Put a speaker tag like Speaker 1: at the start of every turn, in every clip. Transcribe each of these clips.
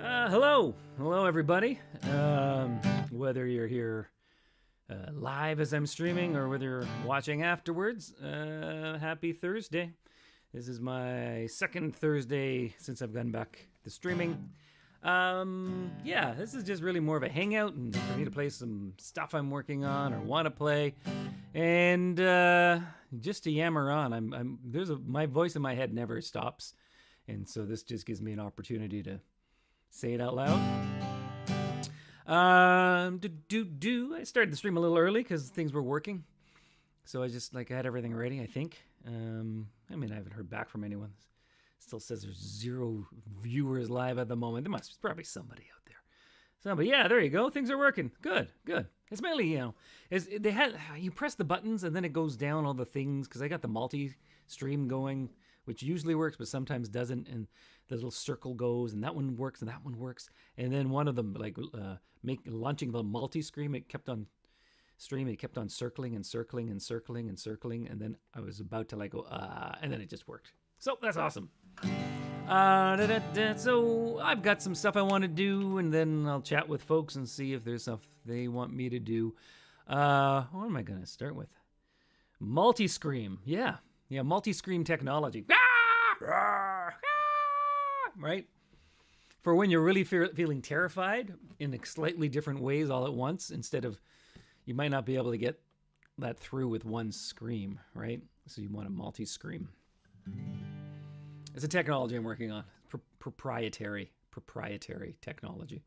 Speaker 1: Hello, everybody. Whether you're here live as I'm streaming or whether you're watching afterwards, happy Thursday. This is my second Thursday since I've gone back to streaming. This is just really more of a hangout and for me to play some stuff I'm working on or want to play, and just to yammer on. My voice in my head never stops, and so this just gives me an opportunity to say it out loud. I started the stream a little early because things were working. So I had everything ready, I think. I haven't heard back from anyone. Still says there's 0 viewers live at the moment. There must be probably somebody out there. Somebody, yeah, there you go. Things are working. Good. It's mainly, you press the buttons and then it goes down all the things because I got the multi-stream going, which usually works, but sometimes doesn't. And the little circle goes, and that one works, and that one works. And then one of them, launching the multi-stream, it kept on circling and circling and circling and circling. And then I was about to go, and then it just worked. So that's awesome. So I've got some stuff I want to do, and then I'll chat with folks and see if there's stuff they want me to do. What am I going to start with? Multi-scream. Yeah, multi-scream technology. Right? For when you're really feeling terrified in slightly different ways all at once, instead of, you might not be able to get that through with one scream, right? So you want a multi-scream. It's a technology I'm working on. Proprietary technology.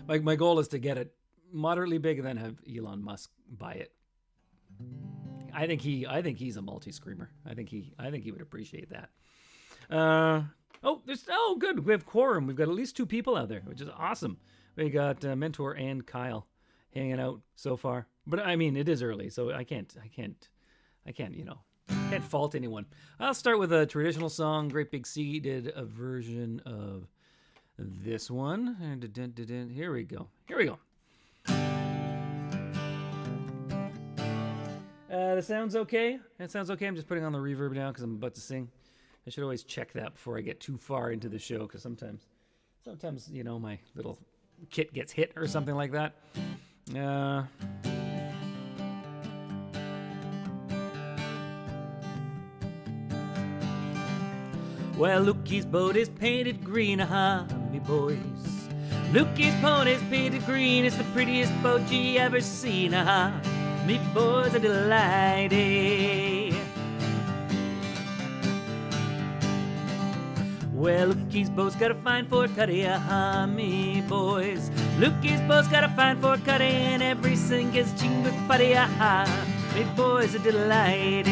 Speaker 1: My goal is to get it moderately big and then have Elon Musk buy it. I think he's a multi-screamer. I think he would appreciate that. Good. We have quorum. We've got at least 2 people out there, which is awesome. We got Mentor and Kyle hanging out so far. But I mean, it is early, so I can't fault anyone. I'll start with a traditional song. Great Big Sea did a version of this one. And here we go. That sounds okay. I'm just putting on the reverb now because I'm about to sing. I should always check that before I get too far into the show, because sometimes my little kit gets hit or something like that. Well, Lookie's boat is painted green, me boys. Lookie's boat is painted green. It's the prettiest boat you ever seen, me boys are delighted. Well, Lookie's boat's got a fine Fort Cuddy, me boys. Lookie's boat's got a fine Fort Cuddy, and every sing is jingle buddy, me boys are delighted.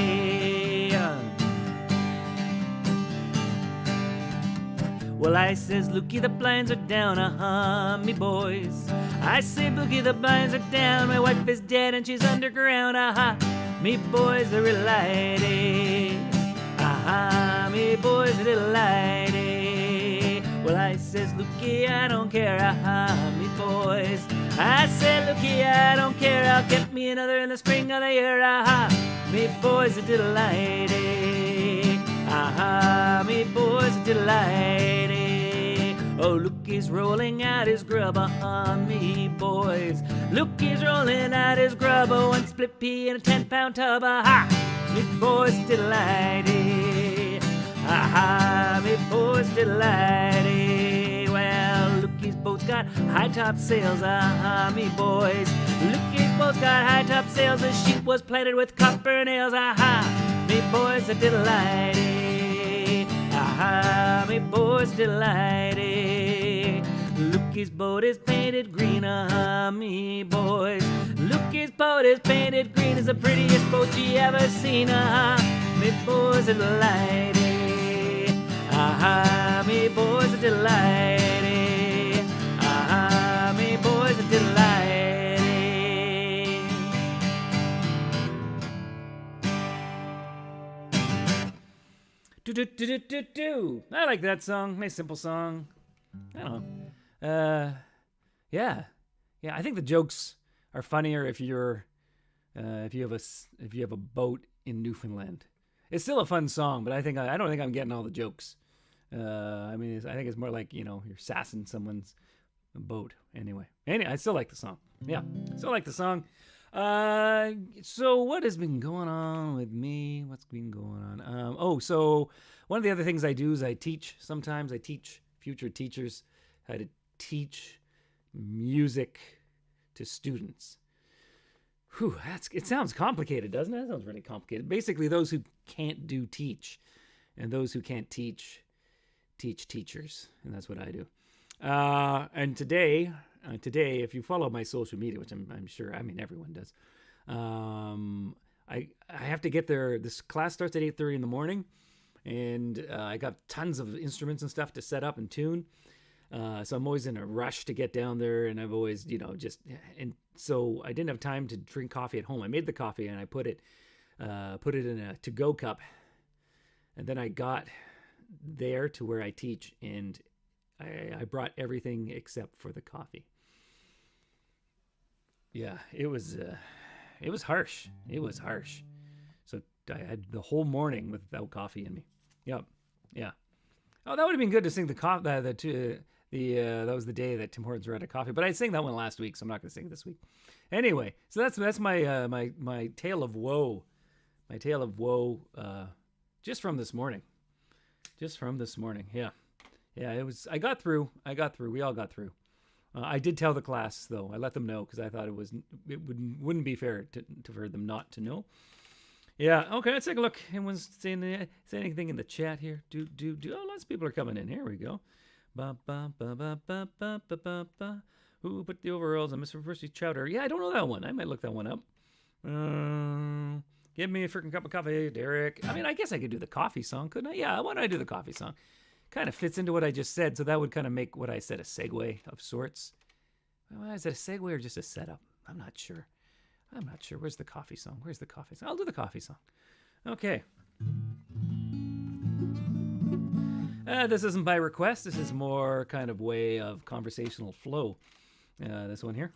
Speaker 1: Well, I says, Lookie, the blinds are down, me boys. I say, Lookie, the blinds are down. My wife is dead and she's underground, me boys are delighted. Me boys are delighted. Well, I says, Lookie, I don't care, me boys. I said, Lookie, I don't care. I'll get me another in the spring of the year, me boys are delighted. Me boys are delighted. Oh, Lookie's rolling out his grub, me boys. Lookie's rolling out his grub, 1 split pea in a 10-pound tub, me boys are delighted. Me boys are delighted. Well, Lookie's boat's got high-top sails, me boys. Lookie's boat's got high-top sails. The sheet was plated with copper nails, me boys are delighted. Me boys are delighted. Lookie's boat is painted green, me boys. Lookie's boat is painted green. It's the prettiest boat you ever seen, me boys are delighted. Me boys are delighted. Me boys are delighted. Do. I like that song. Nice simple song. I don't know. Yeah. I think the jokes are funnier if you have a boat in Newfoundland. It's still a fun song, but I don't think I'm getting all the jokes. I think it's more like, you're sassing someone's boat. Anyway, I still like the song. Yeah, still like the song. So what has been going on with me? What's been going on? So one of the other things I do is I teach. Sometimes I teach future teachers how to teach music to students. Whew, it sounds complicated, doesn't it? It sounds really complicated. Basically, those who can't do teach, and those who can't teach teachers, and that's what I do. And today, if you follow my social media, which I'm sure, everyone does, I have to get there. This class starts at 8:30 in the morning, and I got tons of instruments and stuff to set up and tune. So I'm always in a rush to get down there, and I've always, and so I didn't have time to drink coffee at home. I made the coffee and I put it in a to-go cup, and then I got there to where I teach, and I brought everything except for the coffee. Yeah, it was harsh. It was harsh. So I had the whole morning without coffee in me. Yep. Yeah. Oh, that would have been good to sing that was the day that Tim Hortons were out of coffee, but I sang that one last week, so I'm not going to sing it this week. Anyway, so that's my my tale of woe. My tale of woe, just from this morning. Yeah. Yeah, it was. I got through. We all got through. I did tell the class though. I let them know because I thought it wouldn't be fair for them not to know. Yeah. Okay. Let's take a look. Anyone's saying anything in the chat here? Oh, lots of people are coming in. Here we go. Who put the overalls on Mr. Percy Chowder? Yeah, I don't know that one. I might look that one up. Give me a freaking cup of coffee, Derek. I guess I could do the coffee song, couldn't I? Yeah, why don't I do the coffee song? Kind of fits into what I just said, so that would kind of make what I said a segue of sorts. Well, is it a segue or just a setup? I'm not sure. Where's the coffee song? I'll do the coffee song. Okay. This isn't by request. This is more kind of way of conversational flow. This one here.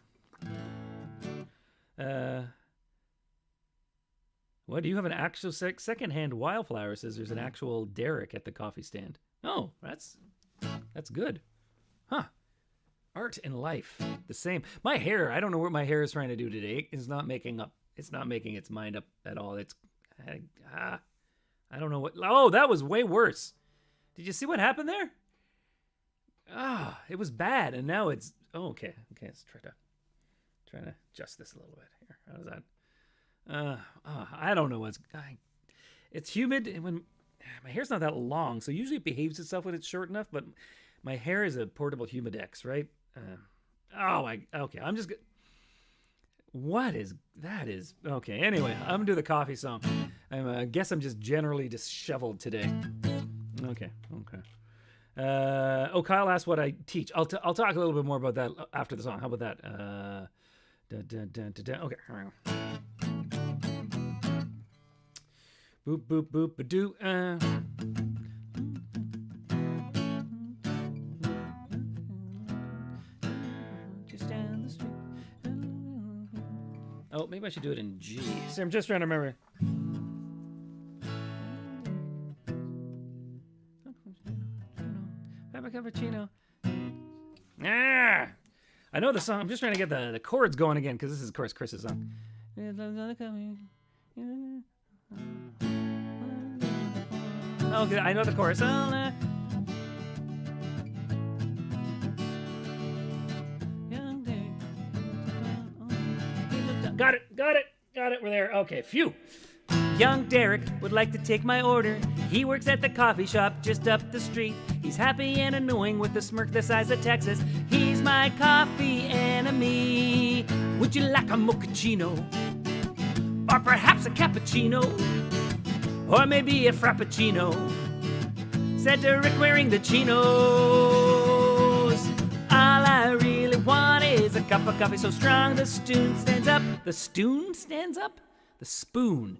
Speaker 1: What, do you have an actual secondhand wildflower? Says there's an actual Derek at the coffee stand. Oh, that's good. Huh. Art and life, the same. My hair, I don't know what my hair is trying to do today. It's not making its mind up at all. I don't know what. Oh, that was way worse. Did you see what happened there? It was bad, and now it's. Oh, okay. Let's try to adjust this a little bit here. How's that? I don't know it's humid, and when my hair's not that long, so usually it behaves itself when it's short enough. But my hair is a portable Humidex, right? Okay. I'm just. What is that? Is okay. Anyway, I'm gonna do the coffee song. I guess I'm just generally disheveled today. Okay. Kyle asked what I teach. I'll talk a little bit more about that after the song. How about that? Okay. Boop boop boop ba doo. Just down the street. Oh, maybe I should do it in G. So I'm just trying to remember. Cappuccino. I know the song. I'm just trying to get the chords going again because this is, of course, Chris's song. Okay, I know the chorus. Got it. We're there. Okay, phew. Young Derek would like to take my order. He works at the coffee shop just up the street. He's happy and annoying with a smirk the size of Texas. He's my coffee enemy. Would you like a mochaccino? Or perhaps a cappuccino? Or maybe a frappuccino? Said Derek wearing the chinos. All I really want is a cup of coffee so strong the spoon stands up. The spoon stands up? The spoon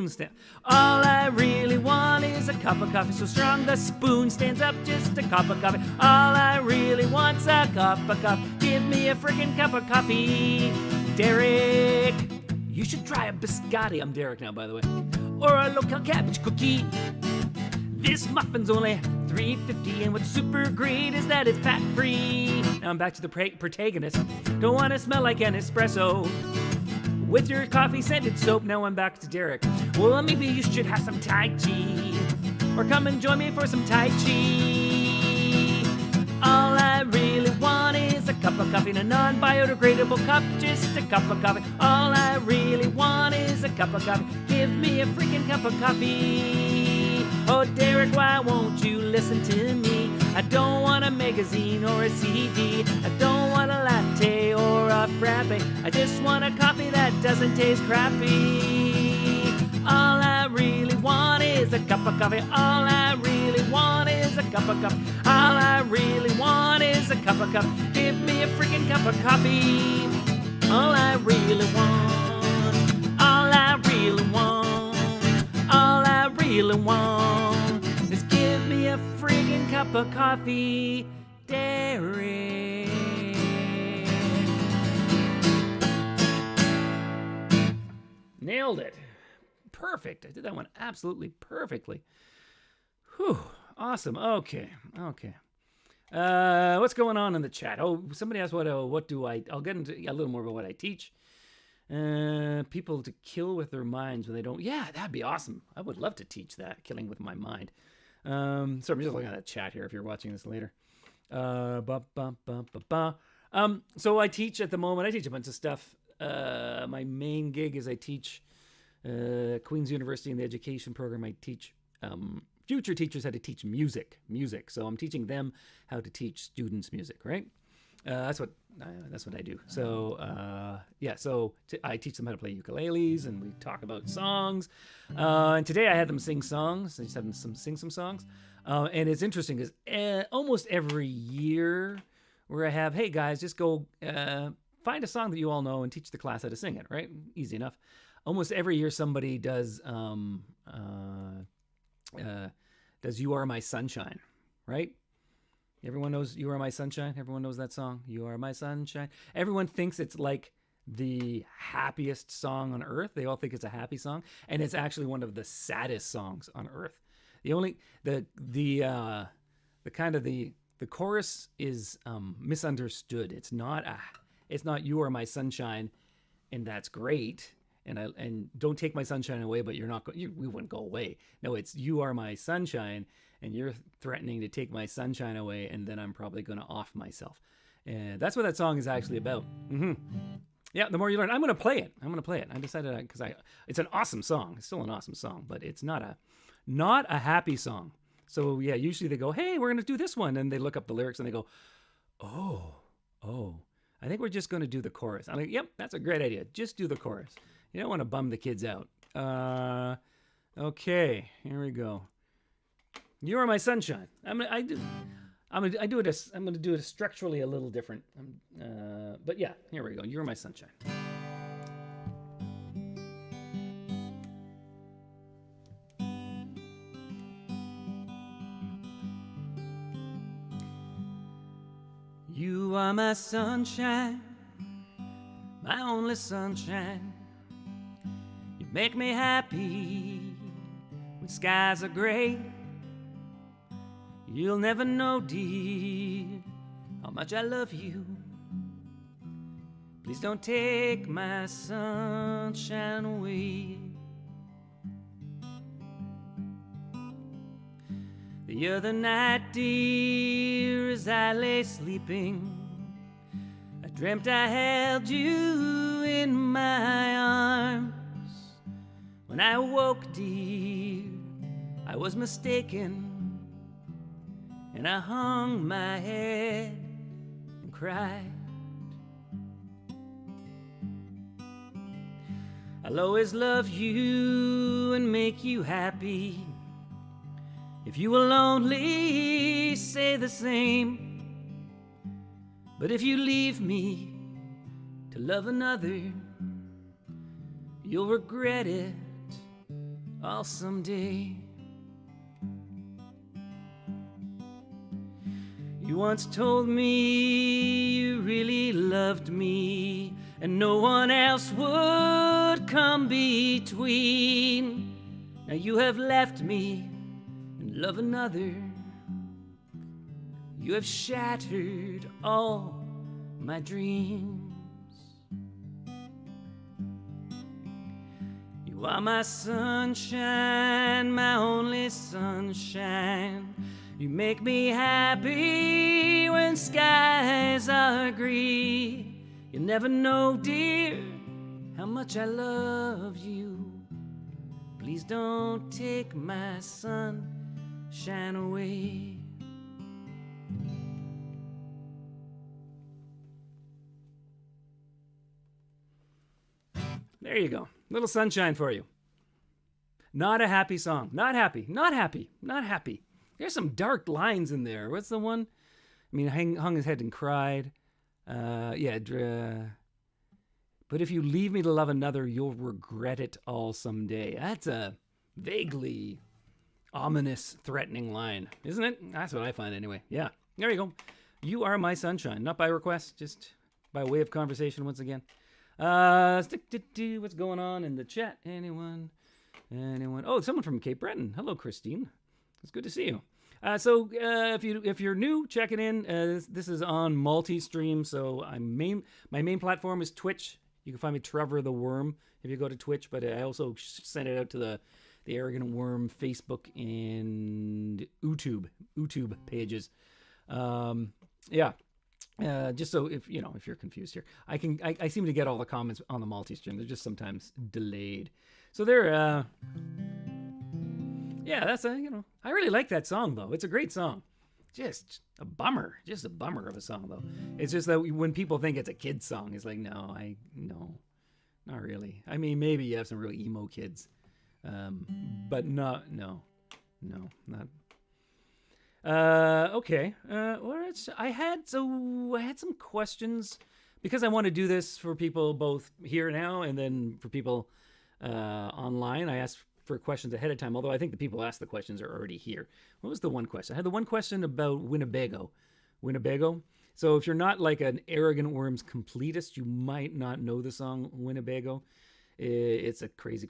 Speaker 1: stands. All I really want is a cup of coffee so strong the spoon stands up. Just a cup of coffee. All I really want's a cup of coffee. Give me a freaking cup of coffee, Derek. You should try a biscotti. I'm Derek now, by the way. Or a local cabbage cookie. This muffin's only $3.50, and what's super great is that it's fat-free. Now I'm back to the protagonist. Don't want to smell like an espresso with your coffee-scented soap. Now I'm back to Derek. Well, maybe you should have some Tai Chi, or come and join me for some Tai Chi. All I really want is a cup of coffee in a non-biodegradable cup, just a cup of coffee. All I really want is a cup of coffee. Give me a freaking cup of coffee. Oh, Derek, why won't you listen to me? I don't want a magazine or a CD. I don't want a latte or a frappe. I just want a coffee that doesn't taste crappy. All I really want is a cup of coffee. All I really want is a cup of coffee. All I really want is a cup of coffee. Give me a freaking cup of coffee. All I really want. All I really want. All I really want is give me a friggin' cup of coffee, Derek. Nailed it. Perfect. I did that one absolutely perfectly. Whew. Awesome. Okay. What's going on in the chat? Oh, somebody asked what do I... I'll get into a little more about what I teach. People to kill with their minds when they don't... Yeah, that'd be awesome. I would love to teach that, killing with my mind. So I'm just looking at that chat here if you're watching this later. So I teach at the moment. I teach a bunch of stuff. My main gig is I teach Queen's University in the education program. I teach future teachers how to teach music. So I'm teaching them how to teach students music, right? That's what I do. So I teach them how to play ukuleles, and we talk about songs. And today I had them sing songs. I just had them sing some songs. And it's interesting because almost every year where I have, hey guys, just go find a song that you all know and teach the class how to sing it, right? Easy enough. Almost every year somebody does You Are My Sunshine, right? Everyone knows You Are My Sunshine. Everyone knows that song, You Are My Sunshine. Everyone thinks it's like the happiest song on earth. They all think it's a happy song, and it's actually one of the saddest songs on earth. The chorus is misunderstood. It's not You Are My Sunshine, and that's great. And don't take my sunshine away, but we wouldn't go away. No, it's You Are My Sunshine, and you're threatening to take my sunshine away, and then I'm probably going to off myself. And that's what that song is actually about. Mm-hmm. Yeah, the more you learn. I'm going to play it. I decided because it's an awesome song. It's still an awesome song, but it's not a happy song. So yeah, usually they go, hey, we're going to do this one. And they look up the lyrics and they go, oh, I think we're just going to do the chorus. I'm like, yep, that's a great idea. Just do the chorus. You don't want to bum the kids out. Okay, here we go. You Are My Sunshine. I'm gonna do it structurally a little different. But yeah, here we go. You Are My Sunshine. You are my sunshine, my only sunshine. You make me happy when skies are gray. You'll never know, dear, how much I love you. Please don't take my sunshine away. The other night, dear, as I lay sleeping, I dreamt I held you in my arms. When I woke, dear, I was mistaken, and I hung my head and cried. I'll always love you and make you happy. If you will only say the same. But if you leave me to love another, you'll regret it all someday. You once told me you really loved me, and no one else would come between. Now you have left me and love another. You have shattered all my dreams. You are my sunshine, my only sunshine. You make me happy when skies are gray. You'll never know, dear, how much I love you. Please don't take my sunshine away. There you go. Little sunshine for you. Not a happy song. Not happy. Not happy. Not happy. There's some dark lines in there. What's the one? I mean, hung his head and cried. But if you leave me to love another, you'll regret it all someday. That's a vaguely ominous, threatening line, isn't it? That's what I find anyway. Yeah, there you go. You are my sunshine. Not by request, just by way of conversation once again. What's going on in the chat? Anyone? Oh, someone from Cape Breton. Hello, Christine. It's good to see you. So if you're new, checking in. This is on multi-stream. So my main platform is Twitch. You can find me Trevor the Worm if you go to Twitch. But I also send it out to the Arrogant Worm Facebook and YouTube pages. Just so if you're confused here, I seem to get all the comments on the multi-stream. They're just sometimes delayed. So they're that's I really like that song though. It's a great song. Just a bummer of a song though. It's just that when people think it's a kid's song, it's like no, not really. I mean, maybe you have some real emo kids, but not. Okay. I had some questions because I want to do this for people both here now and then for people online. I asked for questions ahead of time, although I think the people asked the questions are already here. What was the one question? I had the one question about Winnebago. So if you're not like an Arrogant Worms completist, you might not know the song Winnebago. It's a crazy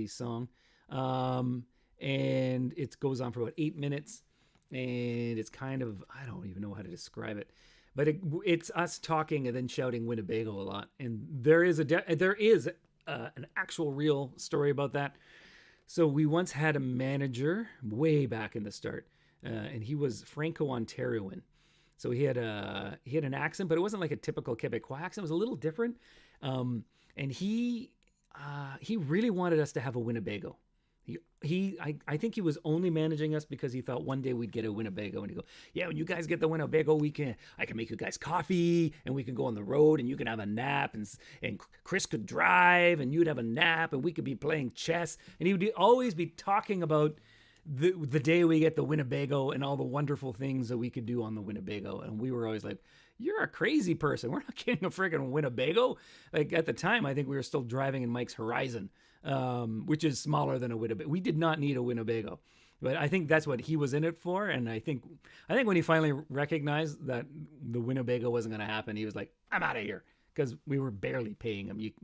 Speaker 1: song. And it goes on for about 8 minutes, and it's kind of, I don't even know how to describe it, but it's us talking and then shouting Winnebago a lot. And there is an actual real story about that. So we once had a manager way back in the start, and he was Franco-Ontarian. So he had an accent, but it wasn't like a typical Quebecois accent. It was a little different. And he really wanted us to have a Winnebago. I think he was only managing us because he thought one day we'd get a Winnebago, and he'd go, yeah, when you guys get the Winnebago, I can make you guys coffee, and we can go on the road, and you can have a nap, and Chris could drive, and you'd have a nap, and we could be playing chess. And he would always be talking about the day we get the Winnebago and all the wonderful things that we could do on the Winnebago. And we were always like, you're a crazy person. We're not getting a friggin' Winnebago. Like at the time, I think we were still driving in Mike's Horizon, which is smaller than a Winnebago. We did not need a Winnebago, but I think that's what he was in it for. And I think when he finally recognized that the Winnebago wasn't going to happen, he was like, I'm out of here, because we were barely paying him. He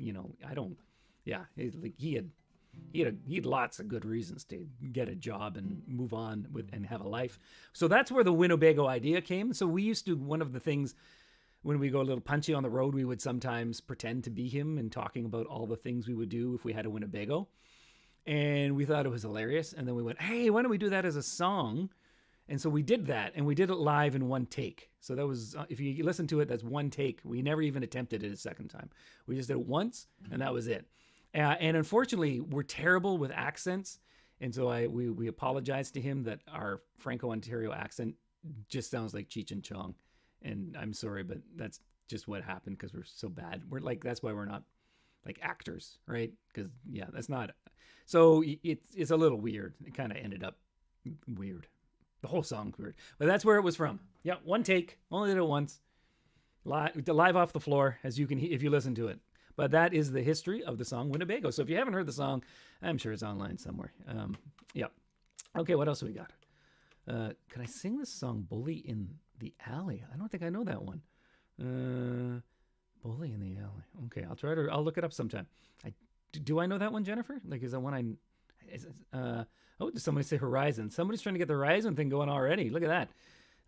Speaker 1: had lots of good reasons to get a job and move on and have a life. So that's where the Winnebago idea came. So we used to, one of the things when we go a little punchy on the road, we would sometimes pretend to be him and talking about all the things we would do if we had a Winnebago. And we thought it was hilarious. And then we went, hey, why don't we do that as a song? And so we did that, and we did it live in one take. So that was, if you listen to it, that's one take. We never even attempted it a second time. We just did it once, and that was it. And unfortunately, we're terrible with accents. And so we apologized to him that our Franco-Ontario accent just sounds like Cheech and Chong. And I'm sorry, but that's just what happened because we're so bad. That's why we're not like actors, right? Because, yeah, that's not. So it's a little weird. It kind of ended up weird. The whole song's weird. But that's where it was from. Yeah, one take. Only did it once. Live off the floor, as you can if you listen to it. But that is the history of the song Winnebago. So if you haven't heard the song, I'm sure it's online somewhere. Yeah. Okay, what else do we got? Can I sing this song, Bully in the Alley? I don't think I know that one. Bully in the Alley. Okay, I'll look it up sometime. Do I know that one, Jennifer? Like, is that one I Oh, did somebody say Horizon? Somebody's trying to get the Horizon thing going already. Look at that.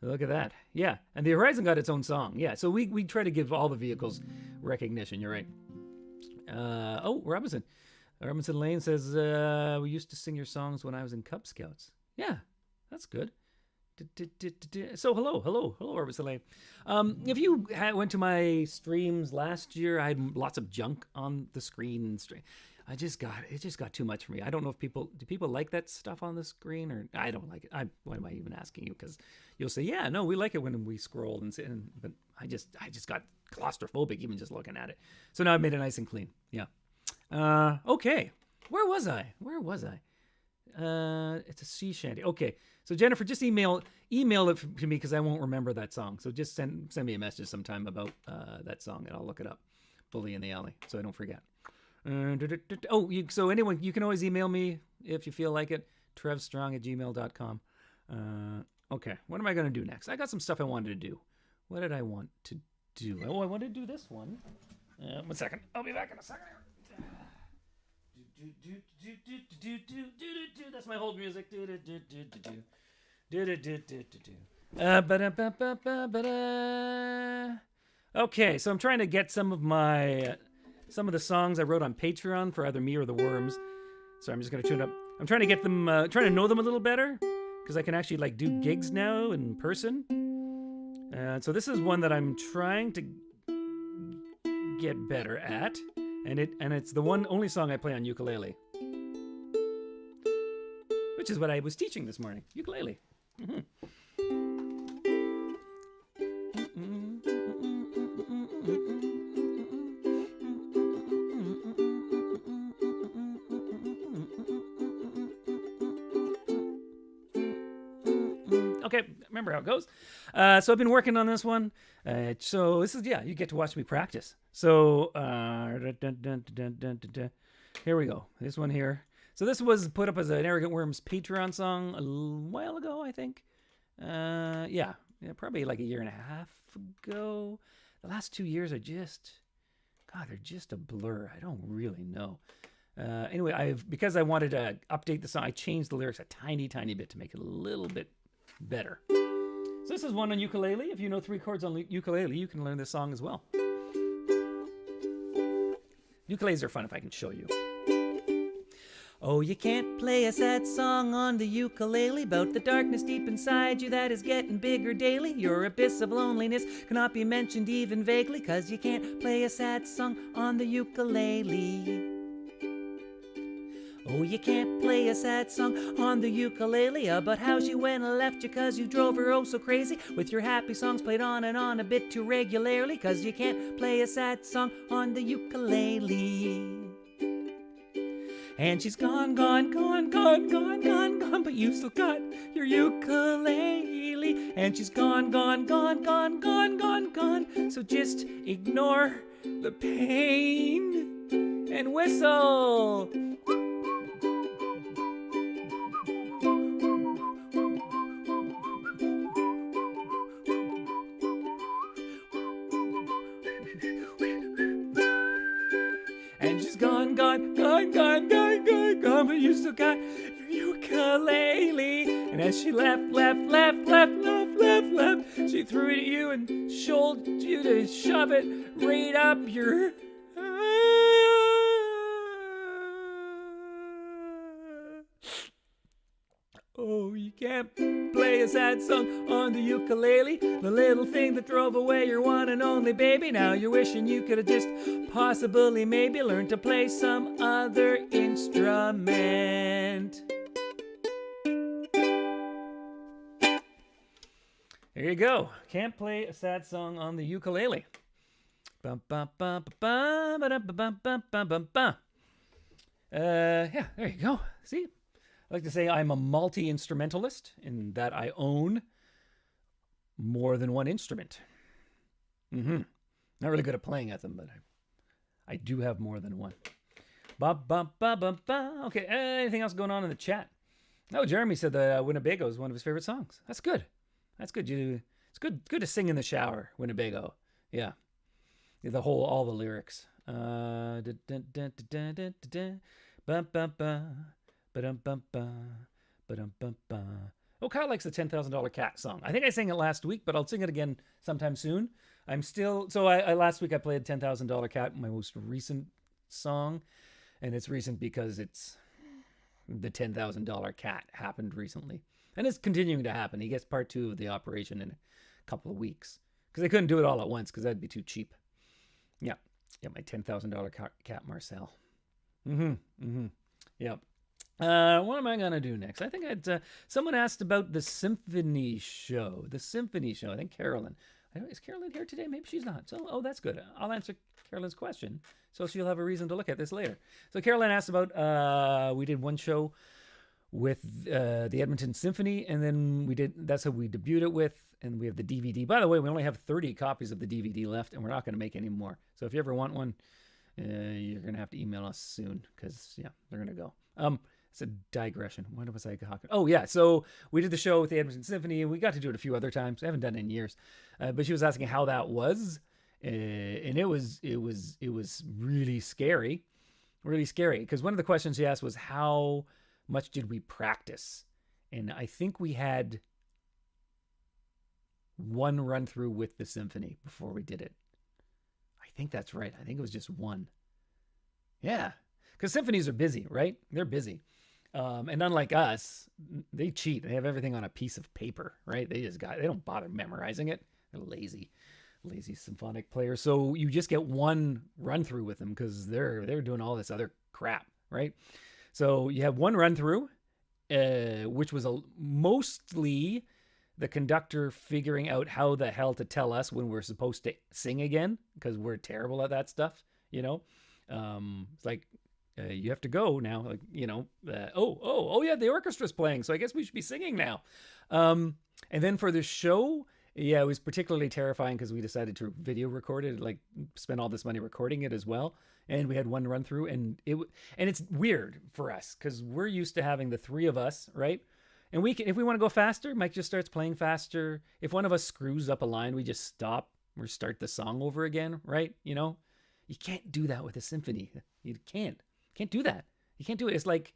Speaker 1: Look at that. Yeah, and the Horizon got its own song. Yeah, so we try to give all the vehicles recognition. You're right. Robinson. Robinson Lane says, we used to sing your songs when I was in Cub Scouts. Yeah, that's good. So hello, Robinson Lane. If you went to my streams last year, I had lots of junk on the screen. It just got too much for me. I don't know if people like that stuff on the screen, or I don't like it. Why am I even asking you? Because you'll say, yeah, no, we like it when we scroll but I just got claustrophobic even just looking at it. So now I've made it nice and clean. Yeah. Okay. Where was I? It's a sea shanty. Okay. So Jennifer, just email it to me because I won't remember that song. So just send me a message sometime about that song and I'll look it up. Bully in the Alley, so I don't forget. So anyone, you can always email me if you feel like it. trevstrong@gmail.com. Okay, what am I going to do next? I got some stuff I wanted to do. What did I want to do? Oh, I wanted to do this one. 1 second. I'll be back in a second. That's my hold music. Okay, so I'm trying to get some of the songs I wrote on Patreon for either me or the Worms. So I'm just gonna tune up. I'm trying to get them, trying to know them a little better because I can actually do gigs now in person. So this is one that I'm trying to get better at, and it's the only song I play on ukulele, which is what I was teaching this morning, ukulele. Mm-hmm. Okay, remember how it goes. So I've been working on this one. So this is, you get to watch me practice. So here we go. This one here. So this was put up as an Arrogant Worms Patreon song a while ago, I think. Yeah, probably like a year and a half ago. The last 2 years are they're just a blur. I don't really know. Anyway, because I wanted to update the song, I changed the lyrics a tiny bit to make it a little bit better. So this is one on ukulele. If you know 3 chords on ukulele, you can learn this song as well. Ukuleles are fun if I can show you. Oh, you can't play a sad song on the ukulele about the darkness deep inside you that is getting bigger daily. Your abyss of loneliness cannot be mentioned even vaguely, 'cause you can't play a sad song on the ukulele. Oh, you can't play a sad song on the ukulele about how she went and left you 'cause you drove her oh so crazy, with your happy songs played on and on a bit too regularly, 'cause you can't play a sad song on the ukulele. And she's gone, but you still got your ukulele. And she's gone, so just ignore the pain and whistle. And she's gone, but you still got your ukulele. And as she left, she threw it at you and told you to shove it right up your... Oh, you can't play a sad song on the ukulele, the little thing that drove away your one and only baby. Now you're wishing you could have just possibly maybe learned to play some other instrument. There you go. Can't play a sad song on the ukulele. Yeah, there you go. See? I like to say I'm a multi-instrumentalist in that I own more than one instrument. Not really good at playing at them, but I do have more than one. Okay, anything else going on in the chat? Oh, Jeremy said that Winnebago is one of his favorite songs. That's good. That's good. It's good to sing in the shower, Winnebago. Yeah. All the lyrics. Ba-dum-bum-ba, ba-dum-bum-ba. Oh, Kyle likes the $10,000 Cat song. I think I sang it last week, but I'll sing it again sometime soon. I'm still... So I last week I played $10,000 Cat, my most recent song. And it's recent because it's... The $10,000 Cat happened recently. And it's continuing to happen. He gets part 2 of the operation in a couple of weeks. Because they couldn't do it all at once because that'd be too cheap. Yeah. Yeah, my $10,000 Cat Marcel. Yeah. What am I going to do next? I think someone asked about the symphony show. The symphony show. I think Carolyn. Is Carolyn here today? Maybe she's not. So, that's good. I'll answer Carolyn's question, so she'll have a reason to look at this later. So Carolyn asked about, we did one show with the Edmonton Symphony, and then that's how we debuted it with, and we have the DVD. By the way, we only have 30 copies of the DVD left, and we're not going to make any more. So if you ever want one, you're going to have to email us soon, because, yeah, they're going to go. It's a digression. What was I talking? Oh, yeah. So we did the show with the Edmonton Symphony, and we got to do it a few other times. I haven't done it in years. But she was asking how that was. And it was really scary. Really scary. Because one of the questions she asked was, how much did we practice? And I think we had one run through with the symphony before we did it. I think that's right. I think it was just one. Yeah. Because symphonies are busy, right? They're busy. And unlike us, they cheat. They have everything on a piece of paper, right? They don't bother memorizing it. They're lazy symphonic players. So you just get one run through with them because they're doing all this other crap, right? So you have one run through, which was mostly the conductor figuring out how the hell to tell us when we're supposed to sing again, because we're terrible at that stuff, you know? It's like, you have to go now, like, you know, oh yeah, the orchestra's playing, so I guess we should be singing now. And then for the show, yeah, it was particularly terrifying because we decided to video record it, like spend all this money recording it as well. And we had one run through, and it's weird for us because we're used to having the three of us, right? And we can, if we want to go faster, Mike just starts playing faster. If one of us screws up a line, we just stop or start the song over again, right? You know, you can't do that with a symphony. You can't do that. You can't do it. It's like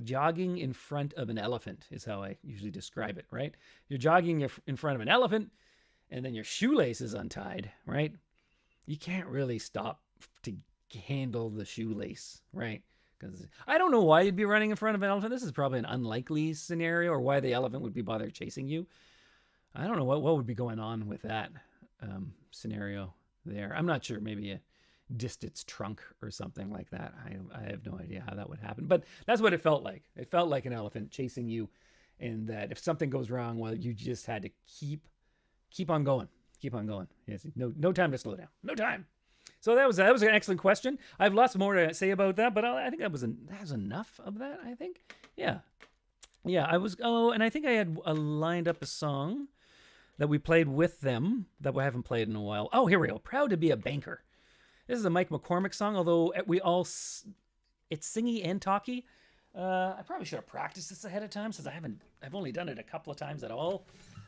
Speaker 1: jogging in front of an elephant is how I usually describe it, right? You're jogging in front of an elephant and then your shoelace is untied, right? You can't really stop to handle the shoelace, right? Because I don't know why you'd be running in front of an elephant. This is probably an unlikely scenario, or why the elephant would be bothered chasing you. I don't know what would be going on with that scenario there. I'm not sure. Maybe a dissed its trunk or something like that. I have no idea how that would happen, but that's what it felt like. It felt like an elephant chasing you, and that if something goes wrong, well, you just had to keep on going. Yes, no time to slow down. No time. So that was an excellent question. I have lots more to say about that, but I think that was enough of that. I think, yeah. I was. Oh, and I think I had lined up a song that we played with them that we haven't played in a while. Oh, here we go. Proud to be a Banker. This is a Mike McCormick song, although it's singy and talky. I probably should have practiced this ahead of time since I've only done it a couple of times at all.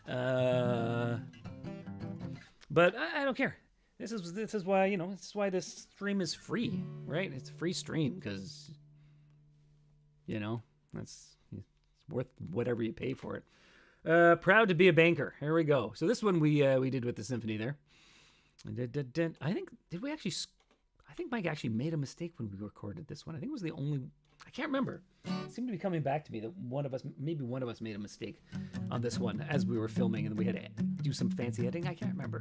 Speaker 1: But I don't care. This is why, you know, this is why this stream is free, right? It's a free stream because, you know, it's worth whatever you pay for it. Proud to be a Banker. Here we go. So this one we did with the symphony there. I think Mike actually made a mistake when we recorded this one. I think it was the only, I can't remember. It seemed to be coming back to me that maybe one of us made a mistake on this one as we were filming, and we had to do some fancy editing. I can't remember.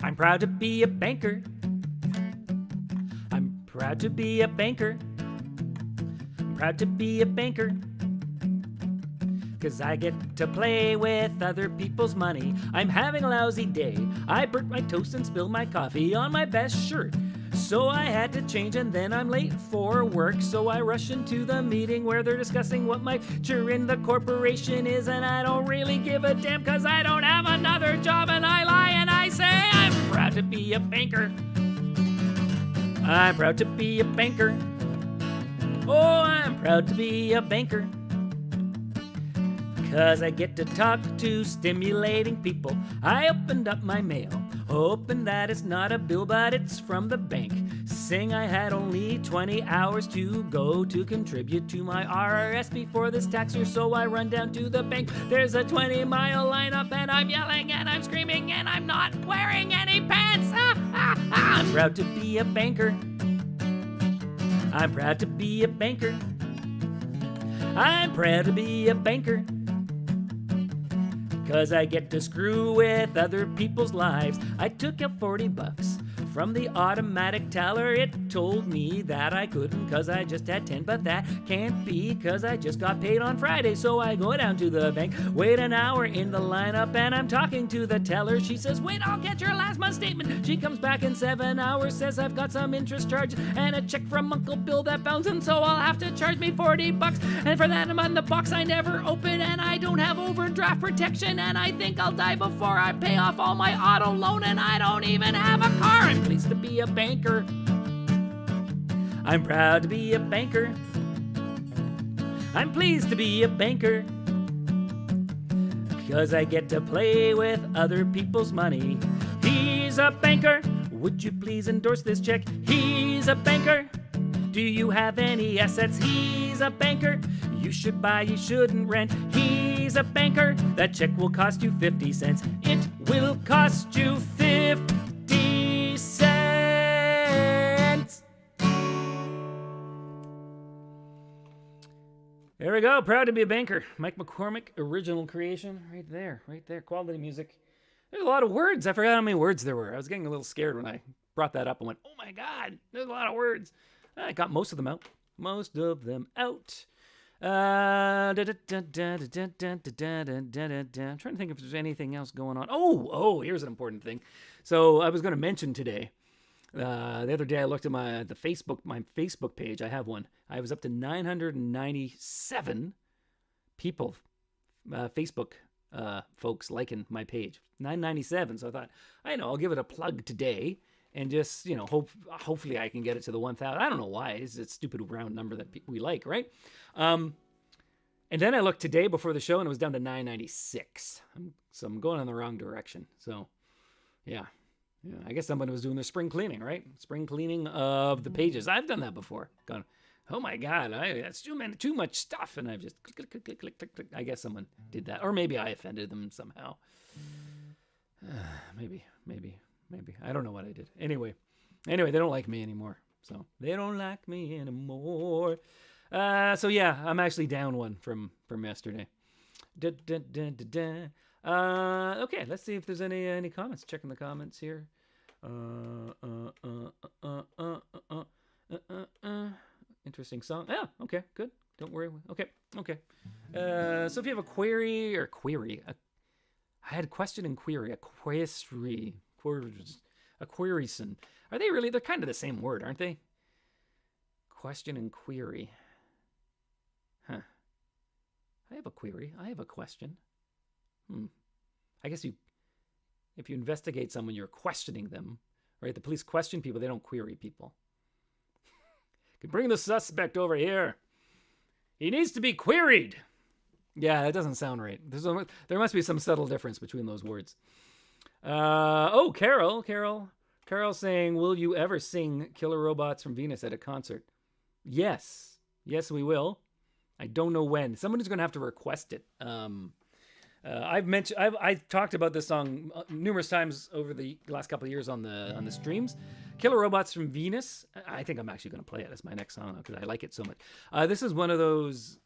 Speaker 1: I'm proud to be a banker. I'm proud to be a banker. I'm proud to be a banker. 'Cause I get to play with other people's money. I'm having a lousy day. I burnt my toast and spilled my coffee on my best shirt. So I had to change, and then I'm late for work. So I rush into the meeting where they're discussing what my future in the corporation is. And I don't really give a damn 'cause I don't have another job. And I lie and I say I'm proud to be a banker. I'm proud to be a banker. Oh, I'm proud to be a banker. 'Cause I get to talk to stimulating people. I opened up my mail, hoping that it's not a bill, but it's from the bank. saying I had only 20 hours to go to contribute to my RRS before this tax year. So I run down to the bank. There's a 20-mile lineup, and I'm yelling and I'm screaming, and I'm not wearing any pants. I'm proud to be a banker. I'm proud to be a banker. I'm proud to be a banker. 'Cause I get to screw with other people's lives. I took out $40 from the automatic teller. It told me that I couldn't 'cause I just had 10, but that can't be 'cause I just got paid on Friday. So I go down to the bank, wait an hour in the lineup, and I'm talking to the teller. She says, wait, I'll get your last month's statement. She comes back in 7 hours, says I've got some interest charges and a check from Uncle Bill that bounced, and so I'll have to charge me $40. And for that, I'm on the box I never open, and I don't have overdraft protection, and I think I'll die before I pay off all my auto loan, and I don't even have a car. I'm pleased to be a banker. I'm proud to be a banker. I'm pleased to be a banker. 'Cause I get to play with other people's money. He's a banker. Would you please endorse this check? He's a banker. Do you have any assets? He's a banker. You should buy, you shouldn't rent. He's a banker. That check will cost you 50 cents. It will cost you 50 cents. There we go. Proud to be a banker. Mike McCormick, original creation. Right there, right there. Quality music. There's a lot of words. I forgot how many words there were. I was getting a little scared when I brought that up and went, oh my God, there's a lot of words. I got most of them out. Most of them out. I'm trying to think if there's anything else going on. Oh, here's an important thing. So I was going to mention today. The other day I looked at my Facebook page. I have one. I was up to 997 people, Facebook folks liking my page. 997. So I thought, I know, I'll give it a plug today. And just, hopefully I can get it to the 1,000. I don't know why. It's a stupid round number that we like, right? And then I looked today before the show, and it was down to 996. So I'm going in the wrong direction. So, yeah. I guess someone was doing their spring cleaning, right? Spring cleaning of the pages. I've done that before. Gone, oh my God, that's too much stuff. And I've just click. I guess someone did that. Or maybe I offended them somehow. Maybe. I don't know what I did. Anyway, they don't like me anymore. So they don't like me anymore. So yeah, I'm actually down one from yesterday. Okay, let's see if there's any comments. Checking the comments here. Interesting song. Yeah, okay, good. Don't worry. Okay. So if you have a query, I had a question and query. A queryson. Are they really? They're kind of the same word, aren't they? Question and query. Huh. I have a query. I have a question. I guess if you investigate someone, you're questioning them, right? The police question people. They don't query people. Can bring the suspect over here. He needs to be queried. Yeah, that doesn't sound right. There must be some subtle difference between those words. Carol saying, will you ever sing Killer Robots from Venus at a concert? Yes, we will. I don't know when. Someone is going to have to request it. I've talked about this song numerous times over the last couple of years on the streams. Killer Robots from Venus. I think I'm actually going to play it as my next song because I like it so much. This is one of those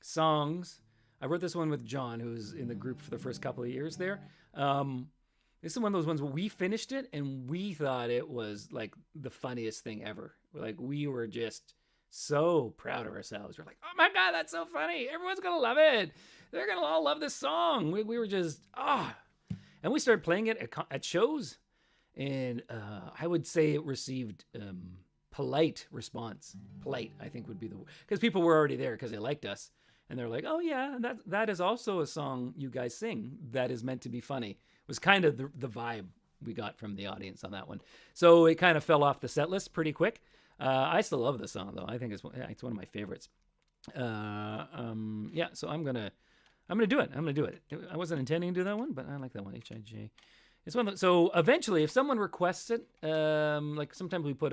Speaker 1: songs. I wrote this one with John, who was in the group for the first couple of years there. This is one of those ones where we finished it and we thought it was like the funniest thing ever. Like we were just so proud of ourselves. We're like, oh my God, that's so funny. Everyone's going to love it. They're going to all love this song. We were just, And we started playing it at shows. And I would say it received polite response. Polite, I think would be the word. Because people were already there because they liked us. And they're like, oh yeah, that is also a song you guys sing that is meant to be funny. It was kind of the vibe we got from the audience on that one. So it kind of fell off the set list pretty quick. I still love the song though. I think it's one of my favorites. Yeah, so I'm gonna do it. I wasn't intending to do that one, but I like that one. HIJ. It's one. So eventually, if someone requests it, like sometimes we put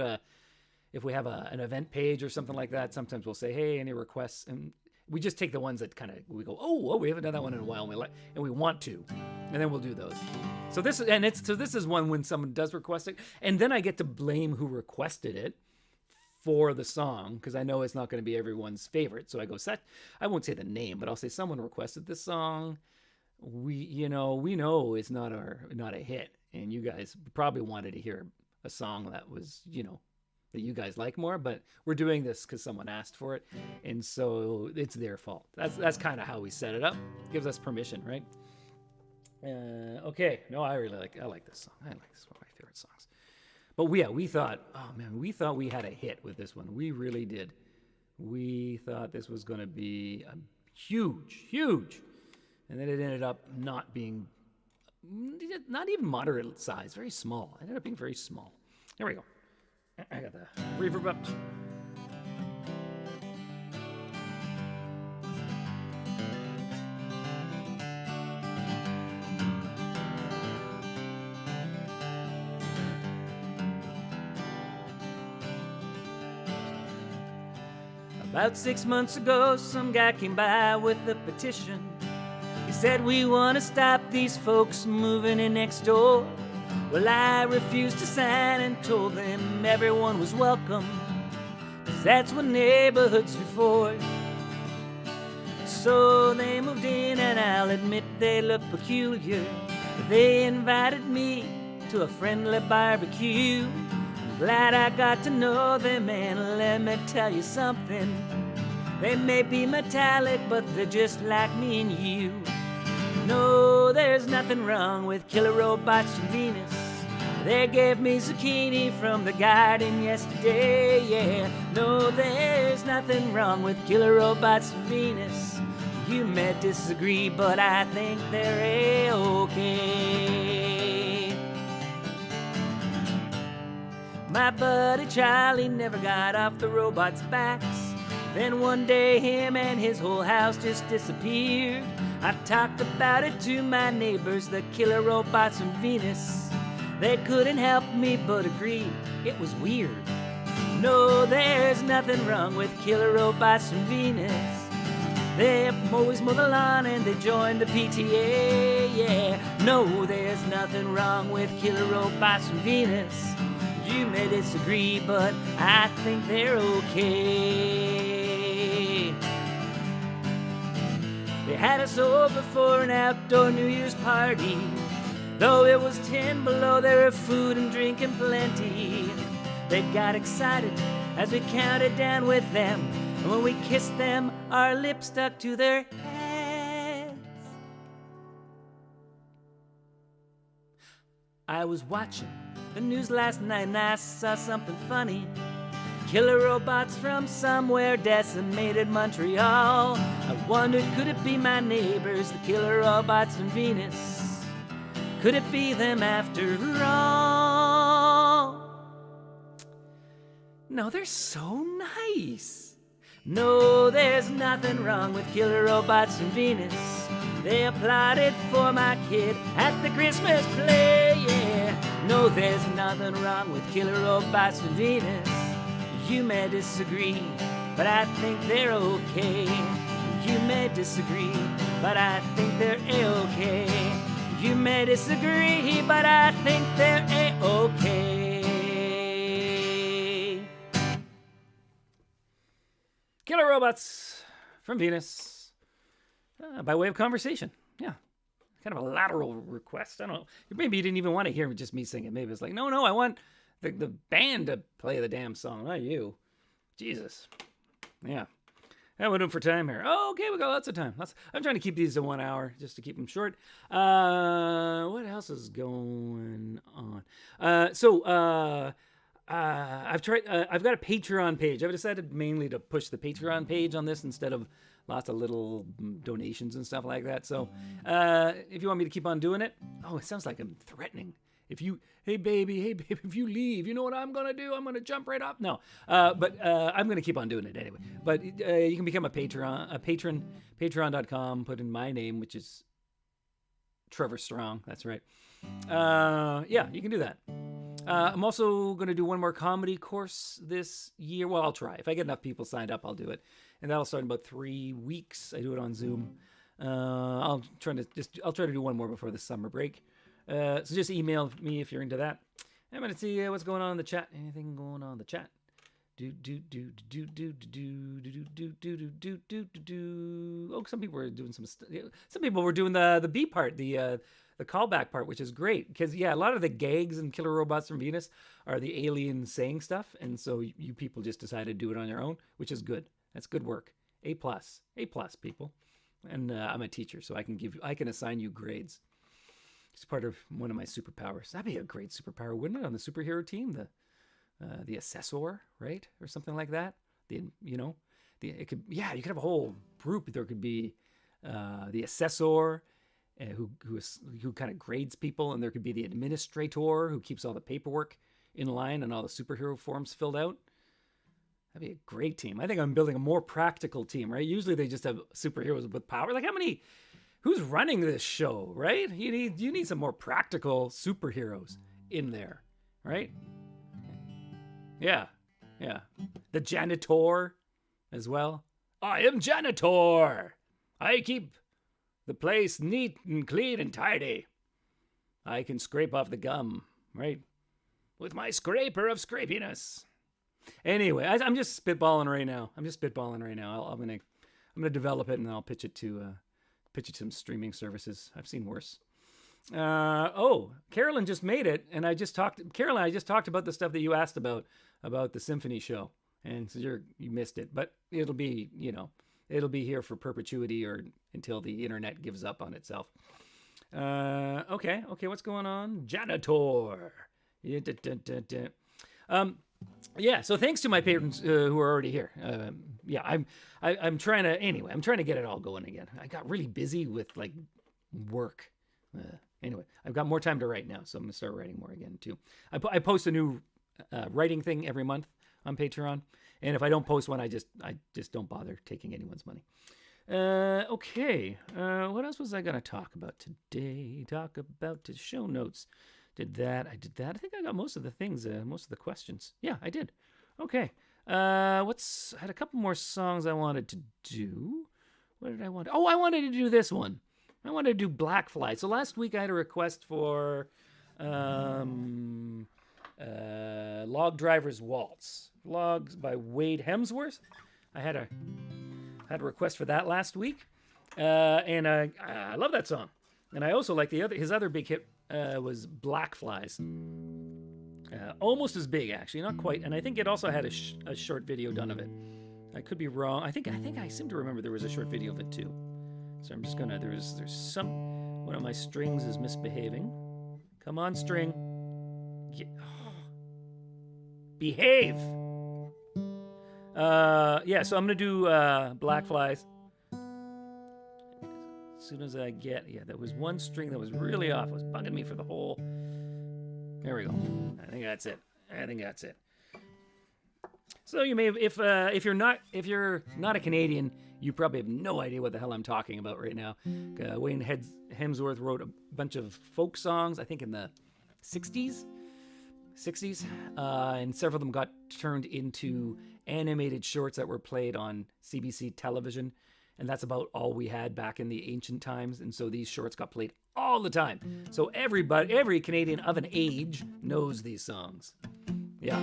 Speaker 1: if we have an event page or something like that, sometimes we'll say, hey, any requests? And we just take the ones that kind of, we go, oh, we haven't done that one in a while, and we want to, and then we'll do those. So this is one when someone does request it, and then I get to blame who requested it for the song, because I know it's not going to be everyone's favorite. So I go, I won't say the name, but I'll say someone requested this song. We know it's not a hit, and you guys probably wanted to hear a song that was, that you guys like more, but we're doing this because someone asked for it, and so it's their fault. That's kind of how we set it up. Gives us permission, right? Okay. No, I like this song. I like this, one of my favorite songs. But we thought, we thought we had a hit with this one. We really did. We thought this was going to be a huge, and then it ended up not being, not even moderate size, very small. It ended up being very small. Here we go. I got the reverb up. About 6 months ago, some guy came by with a petition. He said, we want to stop these folks moving in next door. Well, I refused to sign and told them everyone was welcome, 'cause that's what neighborhoods are for. So they moved in, and I'll admit they look peculiar. They invited me to a friendly barbecue. I'm glad I got to know them, and let me tell you something. They may be metallic, but they're just like me and you. No, there's nothing wrong with killer robots from Venus. They gave me zucchini from the garden yesterday, yeah. No, there's nothing wrong with killer robots from Venus. You may disagree, but I think they're A-okay. My buddy Charlie never got off the robots' backs. Then one day him and his whole house just disappeared. I talked about it to my neighbors, the killer robots from Venus. They couldn't help me but agreed it was weird. No, there's nothing wrong with killer robots from Venus. They always mow the lawn and they joined the PTA, yeah. No, there's nothing wrong with killer robots from Venus. You may disagree, but I think they're okay. They had us over for an outdoor New Year's party. Though it was 10 below, there was food and drink and plenty. They got excited as we counted down with them. And when we kissed them, our lips stuck to their heads. I was watching the news last night and I saw something funny. Killer robots from somewhere decimated Montreal. I wondered, could it be my neighbors, the killer robots from Venus? Could it be them after all? No, they're so nice. No, there's nothing wrong with killer robots from Venus. They applauded for my kid at the Christmas play, yeah. No, there's nothing wrong with killer robots from Venus. You may disagree, but I think they're okay. You may disagree, but I think they're A-okay. You may disagree, but I think they're A-okay. Killer robots from Venus, by way of conversation. Yeah, kind of a lateral request. I don't know. Maybe you didn't even want to hear just me sing it. Maybe it's like, no, I want the band to play the damn song, not you. Jesus. Yeah. How we doing for time here? Oh, okay, we got lots of time. I'm trying to keep these to 1 hour just to keep them short. What else is going on? I've tried. I've got a Patreon page. I've decided mainly to push the Patreon page on this instead of lots of little donations and stuff like that. So, if you want me to keep on doing it, it sounds like I'm threatening. Hey baby, if you leave, you know what I'm going to do? I'm going to jump right up. No, but I'm going to keep on doing it anyway. But you can become a patron, patreon.com, put in my name, which is Trevor Strong. That's right. Yeah, you can do that. I'm also going to do one more comedy course this year. Well, I'll try. If I get enough people signed up, I'll do it. And that'll start in about 3 weeks. I do it on Zoom. I'll try to do one more before the summer break. So just email me if you're into that. I'm going to see what's going on in the chat. Anything going on in the chat? Oh, some people were doing some people were doing the B part, the callback part, which is great because a lot of the gags in Killer Robots from Venus are the alien saying stuff, and so you people just decided to do it on your own, which is good. That's good work. A plus, people. And I'm a teacher, so I can assign you grades. It's part of one of my superpowers. That'd be a great superpower, wouldn't it, on the superhero team? The assessor, right, or something like that. You could have a whole group. There could be the assessor, who kind of grades people, and there could be the administrator who keeps all the paperwork in line and all the superhero forms filled out. That'd be a great team. I think I'm building a more practical team, right? Usually they just have superheroes with power. Like who's running this show, right? You need some more practical superheroes in there, right? Yeah. The janitor as well. I am janitor. I keep the place neat and clean and tidy. I can scrape off the gum, right? With my scraper of scrapiness. Anyway, I'm just spitballing right now. I'm gonna develop it and then I'll pitch it to some streaming services. I've seen worse. Carolyn just made it, and I just talked about the stuff that you asked about the symphony show, and so you missed it, but it'll be here for perpetuity or until the internet gives up on itself. Okay, what's going on? Janitor. So thanks to my patrons who are already here. I'm trying to get it all going again. I got really busy with work. Anyway, I've got more time to write now, so I'm gonna start writing more again too. I post a new writing thing every month on Patreon, and if I don't post one, I just don't bother taking anyone's money. Okay. What else was I gonna talk about today? Talk about the show notes. I did that. I think I got most of the things, most of the questions. Yeah, I did. Okay. I had a couple more songs I wanted to do. What did I want? Oh, I wanted to do this one. I wanted to do Black Fly. So last week I had a request for Log Driver's Waltz. Logs by Wade Hemsworth. I had a request for that last week. And I love that song. And I also like his other big hit was Black Flies. Almost as big, actually, not quite. And I think it also had a short video done of it. I could be wrong. I think I seem to remember there was a short video of it too. So I'm just gonna. There's one of my strings is misbehaving. Come on, string. Behave. So I'm gonna do Black Flies. As soon as I get, there was one string that was really off. It was bugging me for the whole. There we go. I think that's it. So you may have, if you're not a Canadian, you probably have no idea what the hell I'm talking about right now. Wayne Hemsworth wrote a bunch of folk songs, I think in the 60s, and several of them got turned into animated shorts that were played on CBC television, and that's about all we had back in the ancient times, and so these shorts got played all the time. So every Canadian of an age knows these songs. Yeah.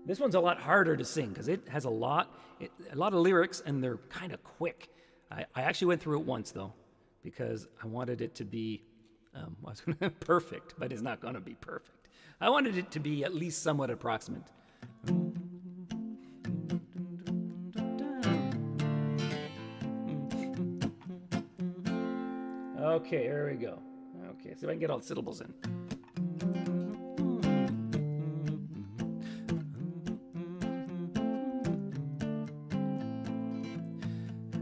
Speaker 1: This one's a lot harder to sing because it has a lot of lyrics and they're kind of quick. I actually went through it once though because I wanted it to be perfect, but it's not going to be perfect. I wanted it to be at least somewhat approximate. Okay, here we go. Okay, see if I can get all the syllables in.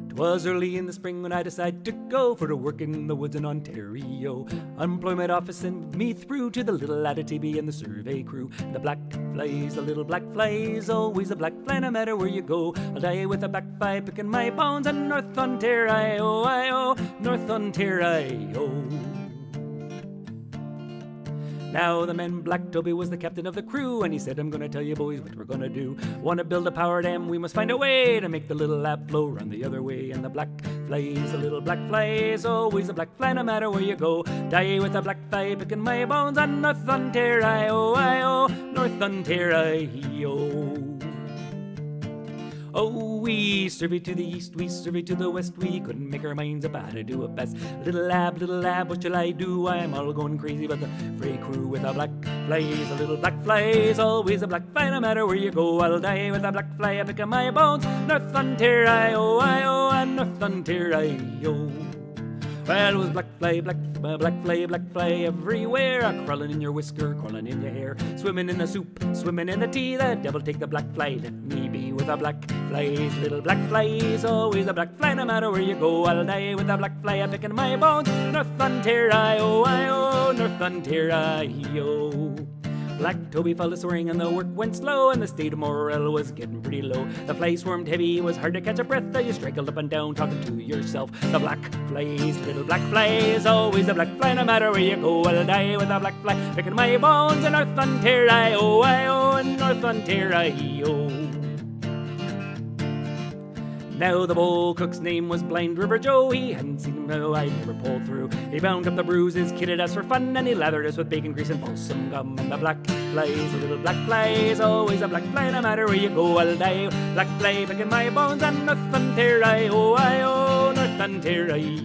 Speaker 1: 'Twas early in the spring when I decided to go for a work in the woods in Ontario. Unemployment office sent me through to the little Abitibi and the survey crew. The black flies, the little black flies, always a black fly no matter where you go. I'll die with a black fly picking my bones in North Ontario, North Ontario. Now the man Black Toby was the captain of the crew, and he said, I'm gonna tell you boys what we're gonna do. Wanna build a power dam, we must find a way to make the little lab flow run the other way. And the black flies, the little black fly is always a black fly no matter where you go. Die with a black fly picking my bones on North Ontario, North Ontario. Oh, we survey to the east, we survey to the west, we couldn't make our minds up how to do it best. Little lab, what shall I do? I'm all going crazy about the freight crew with a black flies. A little black flies, always a black fly, no matter where you go. I'll die with a black fly, I pick up my bones. North Ontario, and North Ontario. Well, it was black fly everywhere. Crawling in your whisker, crawling in your hair. Swimming in the soup, swimming in the tea. The devil take the black fly, let me be with a black flies. Little black flies, always a black fly, no matter where you go. I'll die with a black fly, I'm picking my bones. North Ontario, North Ontario. Black Toby fell to swearing and the work went slow, and the state of morale was getting pretty low. The fly swarmed heavy, it was hard to catch a breath. You straggled up and down talking to yourself. The black flies, little black flies, always a black fly, no matter where you go. I'll die with a black fly, picking my bones in North Ontario, in North Ontario. Now the bull cook's name was Blind River Joe. He hadn't seen him, no, I'd never pulled through. He bound up the bruises, kidded us for fun, and he lathered us with bacon grease and balsam gum. And the black flies, the little black flies, always a black fly, no matter where you go. I'll die, black fly, picking my bones on North Ontario, North Ontario.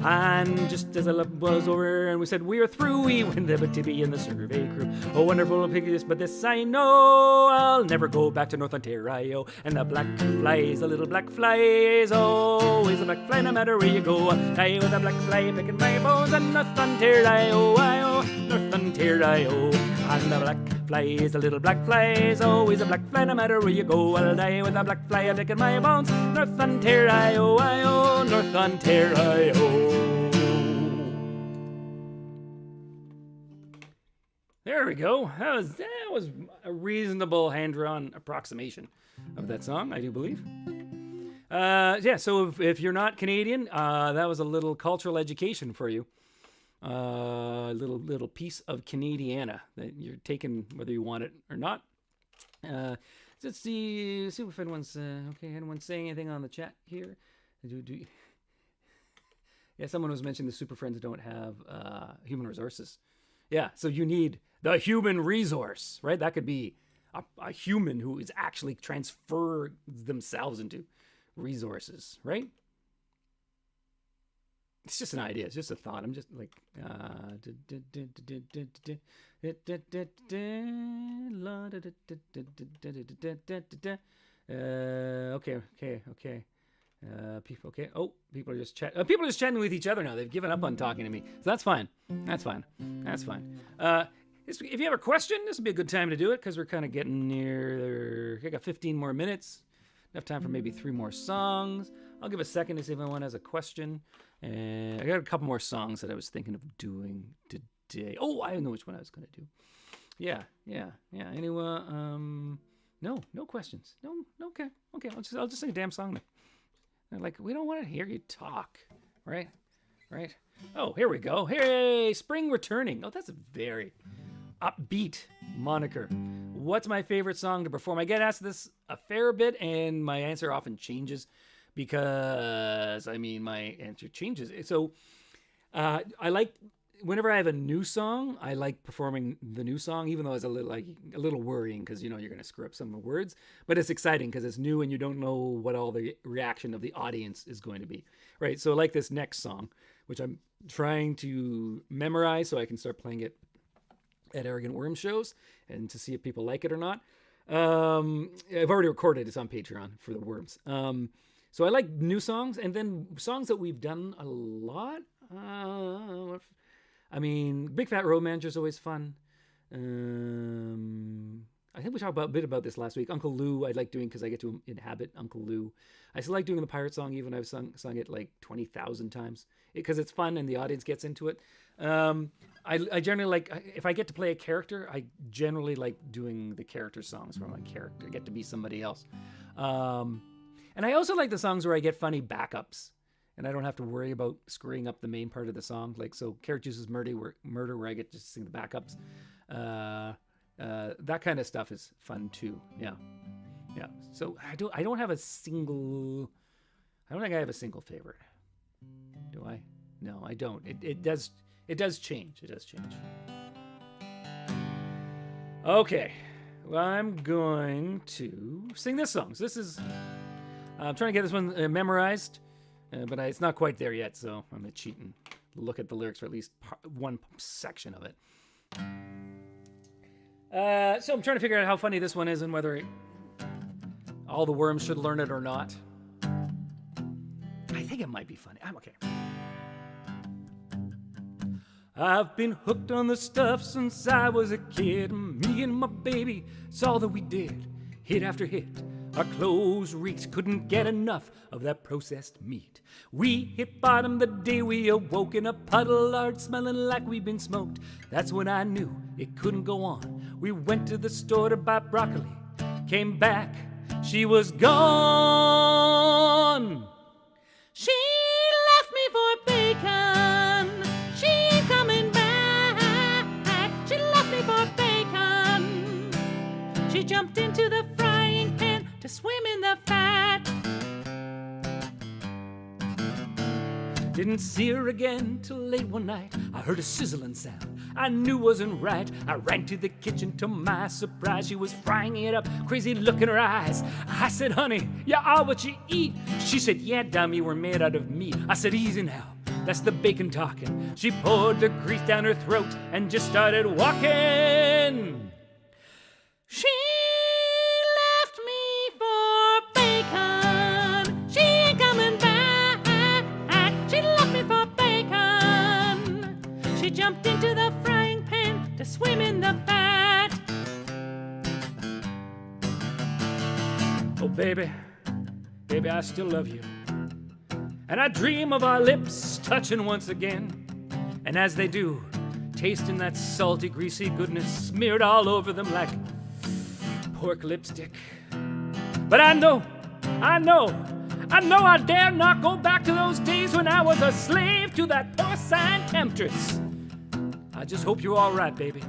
Speaker 1: And just as the love was over and we said we are through, we went to be in the survey crew. Oh, wonderful piggies, but this I know, I'll never go back to North Ontario. And the black flies, the little black flies, always a black fly, no matter where you go. I with a black fly, picking my bones in North Ontario, North Ontario. And the black flies, the little black flies, always a black fly, no matter where you go. I'll die with a black fly, I'm picking my bones. North Ontario, North Ontario. There we go. That was a reasonable hand-drawn approximation of that song, I do believe. Yeah, so if you're not Canadian, that was a little cultural education for you. Little piece of Canadiana that you're taking whether you want it or not. Let's see if anyone's anyone's saying anything on the chat here. Yeah, someone was mentioning the Super Friends don't have human resources. Yeah, so you need the human resource, right? That could be a human who is actually transfer themselves into resources, right? It's just an idea. It's just a thought. I'm just like, okay. People, okay. Oh, people are just chatting with each other now. They've given up on talking to me, so that's fine. That's fine. If you have a question, this would be a good time to do it because we're kind of getting near. I got 15 more minutes. Enough time for maybe 3 more songs. I'll give a second to see if anyone has a question. And I got a couple more songs that I was thinking of doing today. Oh, I know which one I was going to do. Yeah. Anyone? No questions. No. Okay. I'll just sing a damn song then. They're like, we don't want to hear you talk, right? Oh, here we go. Hey, spring returning. Oh, that's a very upbeat moniker. What's my favorite song to perform? I get asked this a fair bit, and my answer often changes because, my answer changes. So I like, whenever I have a new song, I like performing the new song, even though it's a little worrying because, you're going to screw up some of the words. But it's exciting because it's new and you don't know what all the reaction of the audience is going to be, right? So like this next song, which I'm trying to memorize so I can start playing it at Arrogant Worm shows and to see if people like it or not. I've already recorded it. It's on Patreon for the Worms. So I like new songs, and then songs that we've done a lot. Big Fat Road Manager is always fun. I think we talked a bit about this last week. Uncle Lou, I like doing because I get to inhabit Uncle Lou. I still like doing the pirate song, even I've sung it like 20,000 times because it's fun and the audience gets into it. I generally like, if I get to play a character, I generally like doing the character songs where my character get to be somebody else. And I also like the songs where I get funny backups. and I don't have to worry about screwing up the main part of the song. Like, so Carrot Juice's Murder, where I get to sing the backups. That kind of stuff is fun too. Yeah. So I don't have a single. I don't think I have a single favorite. Do I? No, I don't. It does change. It does change. Okay. Well, I'm going to sing this song. So this is. I'm trying to get this one memorized, but it's not quite there yet. So I'm going to cheat and look at the lyrics for at least one section of it. So I'm trying to figure out how funny this one is and whether all the worms should learn it or not. I think it might be funny. I'm okay. I've been hooked on the stuff since I was a kid. Me and my baby, it's all that we did. Hit after hit. Our clothes reeks, couldn't get enough of that processed meat. We hit bottom the day we awoke in a puddle lard, smelling like we'd been smoked. That's when I knew it couldn't go on. We went to the store to buy broccoli. Came back, she was gone. She left me for bacon. She ain't coming back. She left me for bacon. She jumped into the frying pan to swim in the fat. Didn't see her again till late one night. I heard a sizzling sound I knew wasn't right. I ran to the kitchen to my surprise. She was frying it up, crazy look in her eyes. I said, honey, you are what you eat. She said, yeah, dummy, we're made out of meat. I said, easy now, that's the bacon talking. She poured the grease down her throat and just started walking. She left me for bacon. She ain't coming back. She left me for bacon. She jumped into the frying pan to swim in the fat. Oh, baby, I still love you. And I dream of our lips touching once again. And as they do, tasting that salty, greasy goodness smeared all over them like pork lipstick. But I know I dare not go back to those days when I was a slave to that porcine temptress. I just hope you're all right, baby.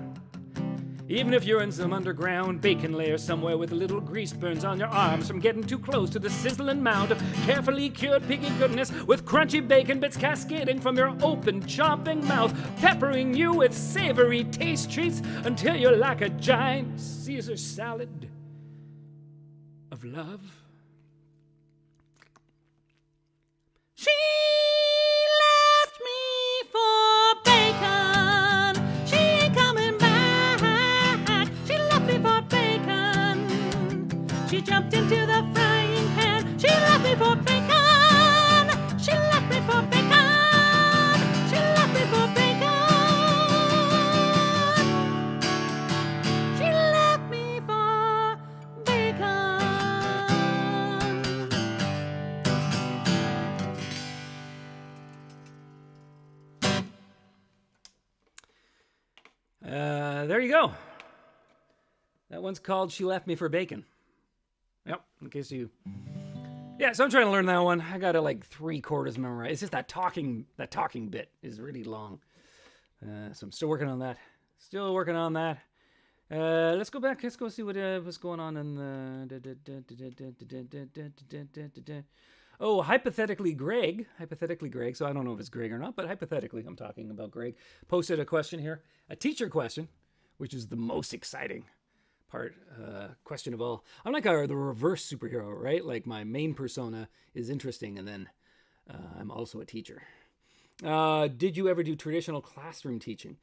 Speaker 1: Even if you're in some underground bacon layer somewhere with little grease burns on your arms from getting too close to the sizzling mound of carefully cured piggy goodness with crunchy bacon bits cascading from your open, chomping mouth, peppering you with savory taste treats until you're like a giant Caesar salad of love. She left me for bacon. She ain't coming back. She left me for bacon. She jumped into the frying pan. She left me for bacon. She left me for bacon. She left me for bacon. She left me for bacon. There you go. That one's called She Left Me for Bacon. Yep, in case you... Yeah, so I'm trying to learn that one. I got it like 3/4 memorized. It's just that talking bit is really long. So I'm still working on that. Let's go back. Let's go see what's going on in the... Oh, hypothetically Greg. So I don't know if it's Greg or not, but hypothetically I'm talking about Greg. Posted a question here. A teacher question, which is the most exciting question of all. I'm like the reverse superhero, right? Like my main persona is interesting, and then I'm also a teacher. Did you ever do traditional classroom teaching?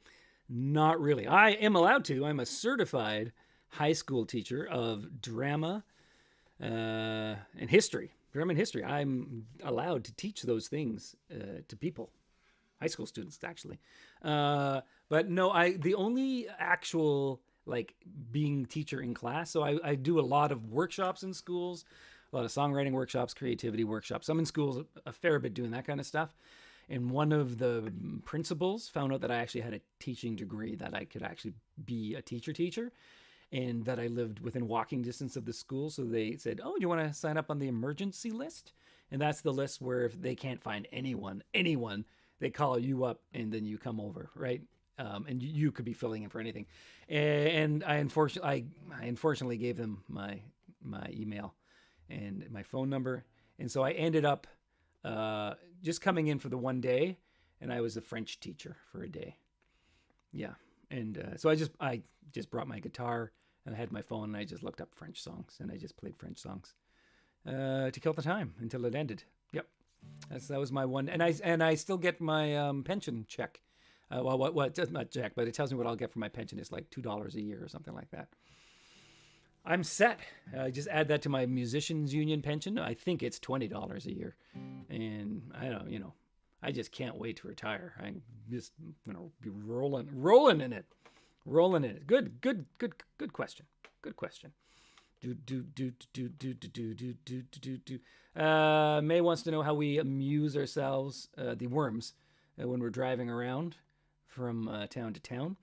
Speaker 1: Not really. I am allowed to. I'm a certified high school teacher of drama and history. Drama and history. I'm allowed to teach those things to people. High school students, actually. But no, the only actual like being teacher in class. So I do a lot of workshops in schools, a lot of songwriting workshops, creativity workshops. I'm in schools a fair bit doing that kind of stuff. And one of the principals found out that I actually had a teaching degree, that I could actually be a teacher. and that I lived within walking distance of the school. So they said, "Oh, you want to sign up on the emergency list?" And that's the list where if they can't find anyone, they call you up and then you come over, right? And you could be filling in for anything. And I unfortunately gave them my email and my phone number, and so I ended up just coming in for the one day, and I was a French teacher for a day. Yeah, and so I just brought my guitar and I had my phone and I just looked up French songs and I just played French songs to kill the time until it ended. Yep, that was my one, and I still get my pension check. Well, what not check, but it tells me what I'll get for my pension. It's like $2 a year or something like that. I'm set. I just add that to my musicians union pension. I think it's $20 a year, and I don't, I just can't wait to retire. I'm just gonna be rolling in it. Good question. May wants to know how we amuse ourselves, the worms, when we're driving around from town to town.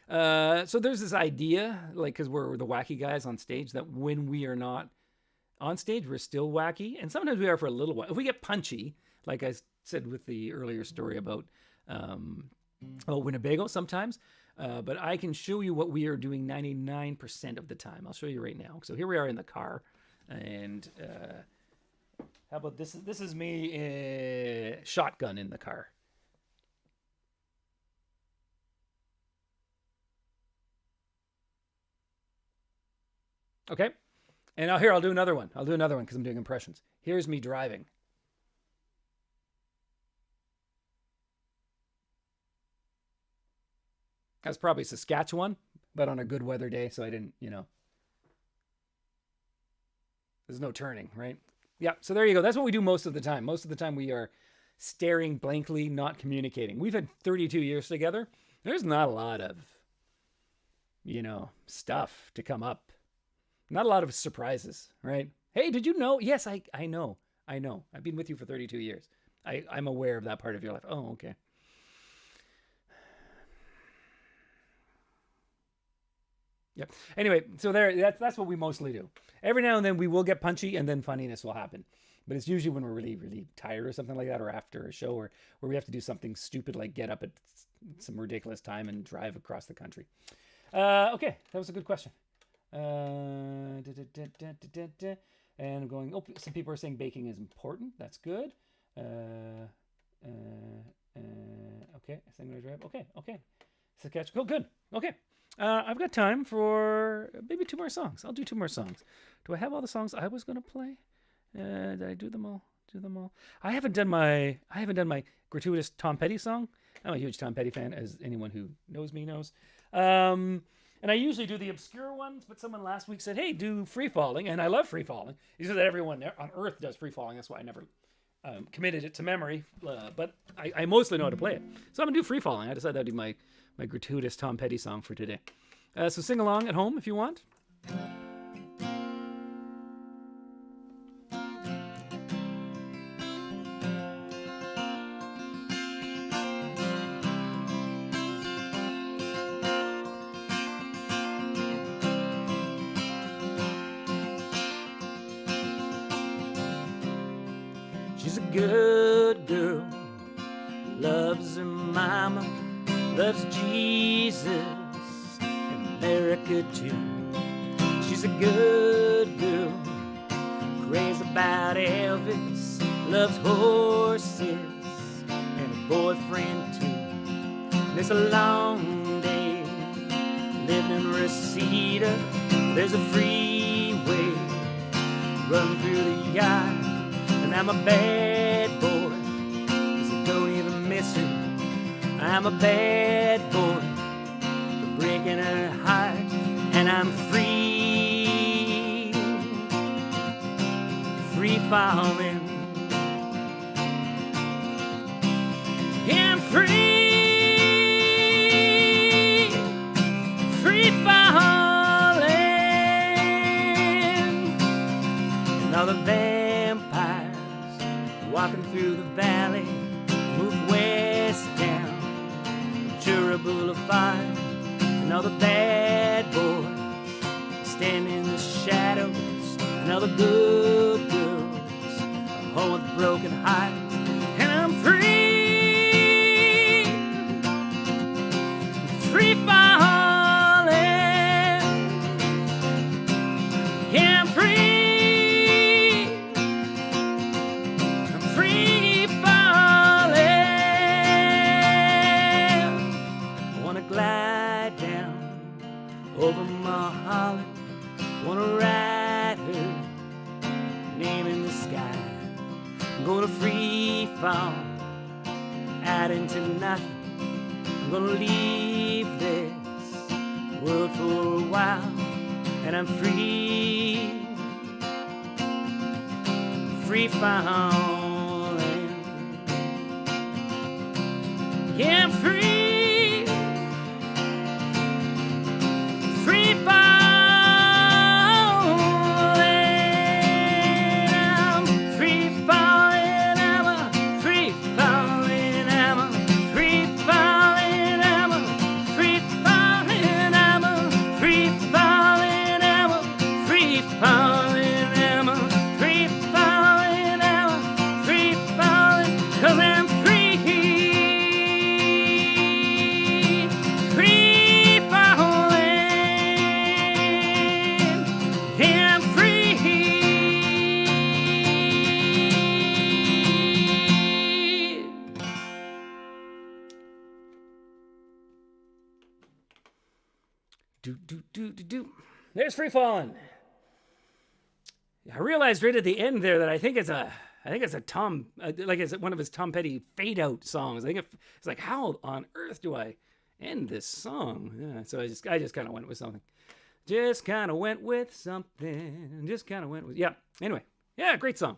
Speaker 1: So there's this idea, like, because we're the wacky guys on stage, that when we are not on stage, we're still wacky. And sometimes we are for a little while. If we get punchy, like I said with the earlier story about Winnebago sometimes. But I can show you what we are doing 99% of the time. I'll show you right now. So here we are in the car. And how about this? This is me shotgun in the car. Okay. And now here, I'll do another one. Because I'm doing impressions. Here's me driving. That's probably Saskatchewan, but on a good weather day, so I didn't, there's no turning, right? Yeah, so there you go. That's what we do most of the time. Most of the time we are staring blankly, not communicating. We've had 32 years together. There's not a lot of, stuff to come up. Not a lot of surprises, right? Hey, did you know? Yes, I know. I've been with you for 32 years. I'm aware of that part of your life. Oh, okay. Yep. Anyway, so that's what we mostly do. Every now and then we will get punchy and then funniness will happen. But it's usually when we're really, really tired or something like that, or after a show where we have to do something stupid like get up at some ridiculous time and drive across the country. Okay, that was a good question. And I'm going, some people are saying baking is important. That's good. Okay, so I'm going to drive. Okay. So catch. Oh, good. Okay. I've got time for maybe 2 more songs. I'll do 2 more songs. Do I have all the songs I was going to play? Did I do them all? I haven't done my gratuitous Tom Petty song. I'm a huge Tom Petty fan, as anyone who knows me knows. And I usually do the obscure ones, but someone last week said, "Hey, do Free Falling," and I love Free Falling. He said that everyone on Earth does Free Falling. That's why I never committed it to memory, but I mostly know how to play it. So I'm going to do Free Falling. I decided that would be my gratuitous Tom Petty song for today. So sing along at home if you want. She's a good girl, loves her mama, loves Jesus and America too. She's a good girl, crazy about Elvis, loves horses and a boyfriend too. And it's a long day living in Reseda. There's a freeway running through the yard. And I'm a bad boy, 'cause I don't even miss her. I'm a bad boy for breaking her heart. And I'm free falling. Yeah, I'm free falling. And all the walking through the valley, move west down Ventura Boulevard, and all the bad boys stand in the shadows, and all the good girls are home with broken hearts, and I'm free, free falling, yeah, I'm free, I'm free falling. I wanna glide down over my Holland, wanna ride her name in the sky. I'm gonna free fall out into nothing. I'm gonna leave this world for a while, and I'm free, free falling. Yeah, I'm free, free falling. I'm free falling. I'm a free falling. I'm a free falling. I'm a free falling. I'm a free falling. I'm a free falling. I'm a free falling. I'm a free falling. 'Cause I'm free, free falling. Yeah, I'm free. Do. There's free falling. I realized right at the end there that I think it's a Tom, like it's one of his Tom Petty fade out songs. I think it's like, how on earth do I end this song? Yeah, so I just kind of went with something. Just kind of went with something. Just kind of went with, yeah. Anyway, yeah, great song.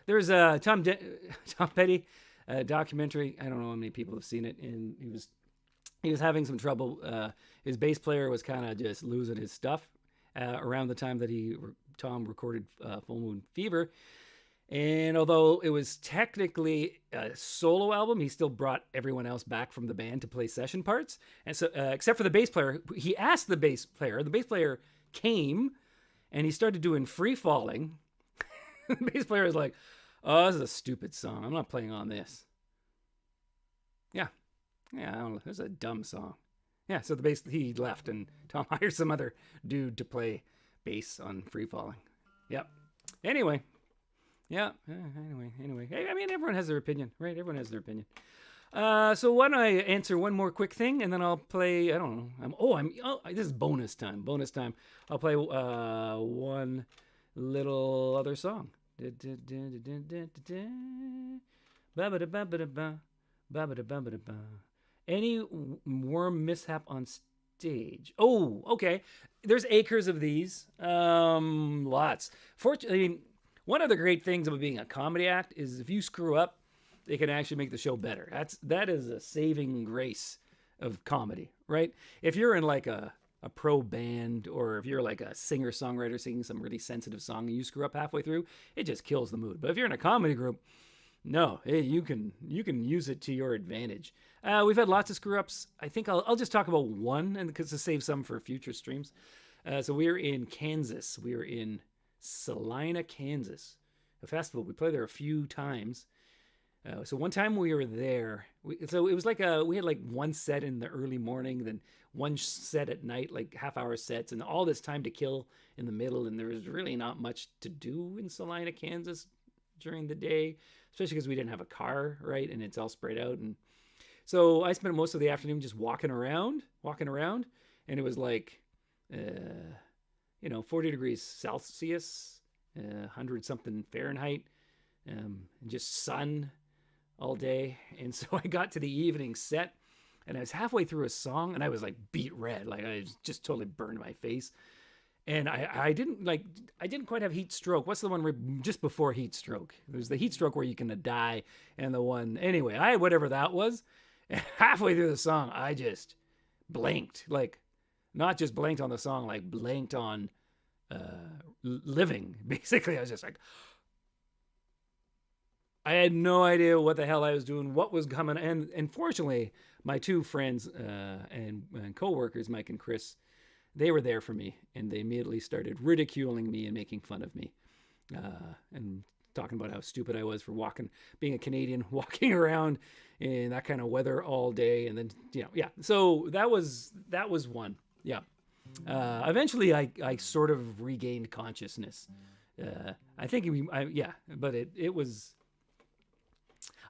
Speaker 1: There's a Tom Petty documentary. I don't know how many people have seen it, and he was having some trouble. His bass player was kind of just losing his stuff around the time that Tom recorded Full Moon Fever. And although it was technically a solo album, he still brought everyone else back from the band to play session parts. And so, except for the bass player, he asked the bass player. The bass player came, and he started doing Free Falling. The bass player was like, "Oh, this is a stupid song. I'm not playing on this." Yeah, I don't know. This is a dumb song. Yeah, so he left, and Tom hired some other dude to play bass on Free Falling. Yep. Anyway. Yeah. Anyway. Hey, I mean, everyone has their opinion, right? Everyone has their opinion. So why don't I answer one more quick thing, and then I'll play. I don't know. This is bonus time. I'll play one little other song. Any worm mishap on stage? Oh, okay. There's acres of these. Lots. Fortunately, I mean, one of the great things about being a comedy act is if you screw up, they can actually make the show better. That is a saving grace of comedy, right? If you're in like a pro band, or if you're like a singer-songwriter singing some really sensitive song and you screw up halfway through, it just kills the mood. But if you're in a comedy group, no, you can use it to your advantage. We've had lots of screw-ups. I think I'll just talk about one, and because to save some for future streams. So we're in Kansas. We're in Salina, Kansas, a festival. We played there a few times. So one time we were there, so it was like we had like one set in the early morning, then one set at night, like half-hour sets, and all this time to kill in the middle. And there was really not much to do in Salina, Kansas during the day, especially because we didn't have a car, right? And it's all spread out. And so I spent most of the afternoon just walking around, and it was like, 40 degrees Celsius, 100 something Fahrenheit, and just sun all day. And so I got to the evening set, and I was halfway through a song, and I was like beat red, like I just totally burned my face. And I didn't quite have heat stroke. What's the one just before heat stroke? There's the heat stroke where you can die, and the one, anyway, I had whatever that was. And halfway through the song, I just blanked, like not just blanked on the song, like blanked on living. Basically, I was just like, I had no idea what the hell I was doing, what was coming. And fortunately, my two friends and co-workers, Mike and Chris, they were there for me. And they immediately started ridiculing me and making fun of me. And talking about how stupid I was for being a Canadian, walking around in that kind of weather all day. And then, yeah. So that was one. Yeah. Eventually I sort of regained consciousness. I think, but it was,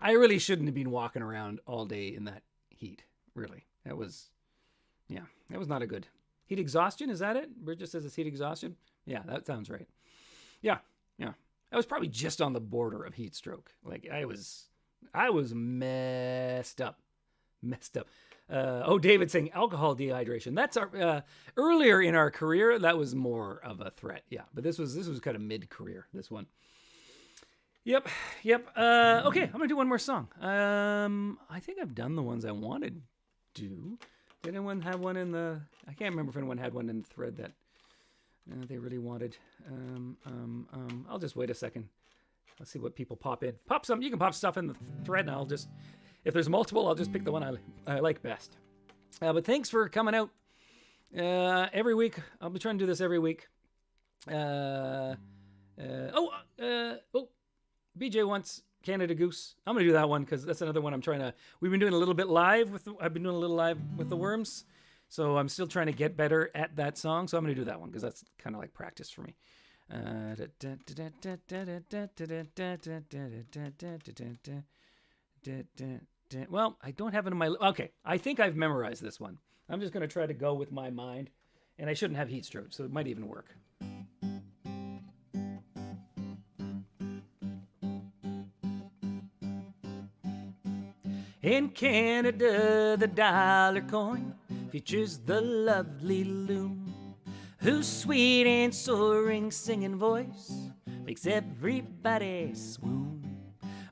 Speaker 1: I really shouldn't have been walking around all day in that heat. Really. That was not a good heat exhaustion. Is that it? Bridget says it's heat exhaustion. Yeah, that sounds right. Yeah. I was probably just on the border of heat stroke. Like I was messed up. David saying alcohol dehydration. That's our earlier in our career. That was more of a threat. Yeah, but this was kind of mid-career. This one. Yep. Okay, I'm gonna do one more song. I think I've done the ones I wanted to do. Did anyone have one in the? I can't remember if anyone had one in the thread that they really wanted. I'll just wait a second. Let's see what people pop in. Pop some. You can pop stuff in the thread, and I'll just. If there's multiple, I'll just pick the one I like best. But thanks for coming out every week. I'll be trying to do this every week. BJ wants Canada Goose. I'm going to do that one because that's another one I'm trying to... We've been doing a little bit live with... I've been doing a little live with the Worms. So I'm still trying to get better at that song. So I'm going to do that one because that's kind of like practice for me. Well, I don't have it in my... Okay, I think I've memorized this one. I'm just going to try to go with my mind. And I shouldn't have heat stroke, so it might even work. In Canada, the dollar coin features the lovely loon, whose sweet and soaring singing voice makes everybody swoon.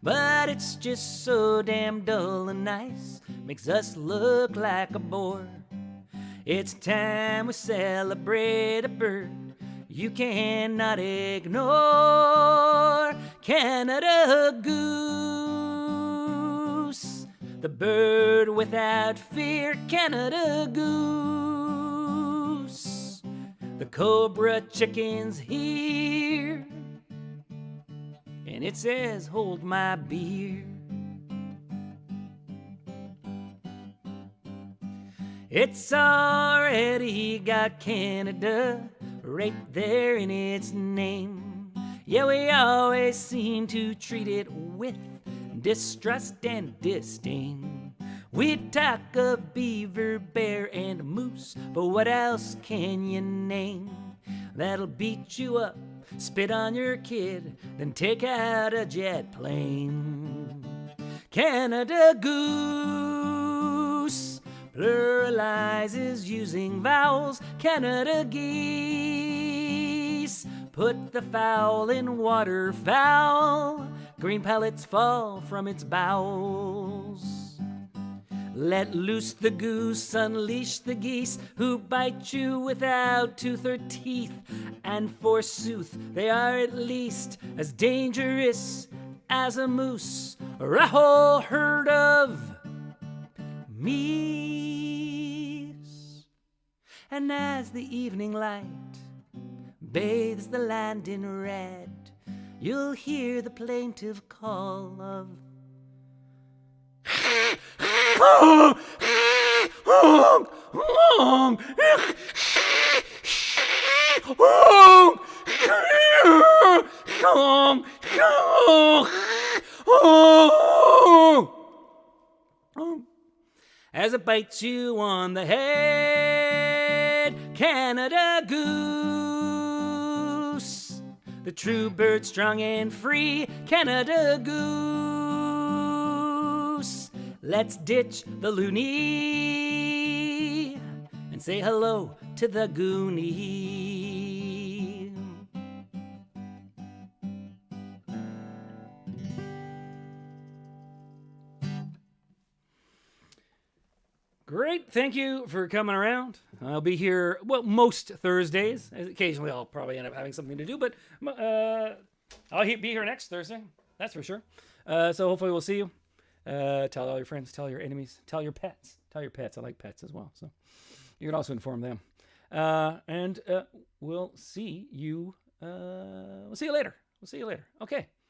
Speaker 1: But it's just so damn dull and nice, makes us look like a bore. It's time we celebrate a bird you cannot ignore. Canada Goose, the bird without fear. Canada Goose, the cobra chicken's here, and it says hold my beer. It's already got Canada right there in its name. Yeah, we always seem to treat it with distrust and disdain. We talk of beaver, bear, and moose, but what else can you name that'll beat you up, spit on your kid, then take out a jet plane? Canada Goose pluralizes using vowels. Canada Geese put the fowl in waterfowl. Green pellets fall from its bowels. Let loose the goose, unleash the geese, who bite you without tooth or teeth. And forsooth, they are at least as dangerous as a moose or a whole herd of meese. And as the evening light bathes the land in red, you'll hear the plaintive call of as it bites you on the head. Canada Goose, the true bird, strong and free. Canada Goose, let's ditch the loony and say hello to the goonie. Great. Thank you for coming around. I'll be here, well, most Thursdays. Occasionally I'll probably end up having something to do, but I'll be here next Thursday. That's for sure. So hopefully we'll see you. Tell all your friends, tell your enemies, tell your pets. Tell your pets. I like pets as well. So you can also inform them. And we'll see you. We'll see you later. Okay.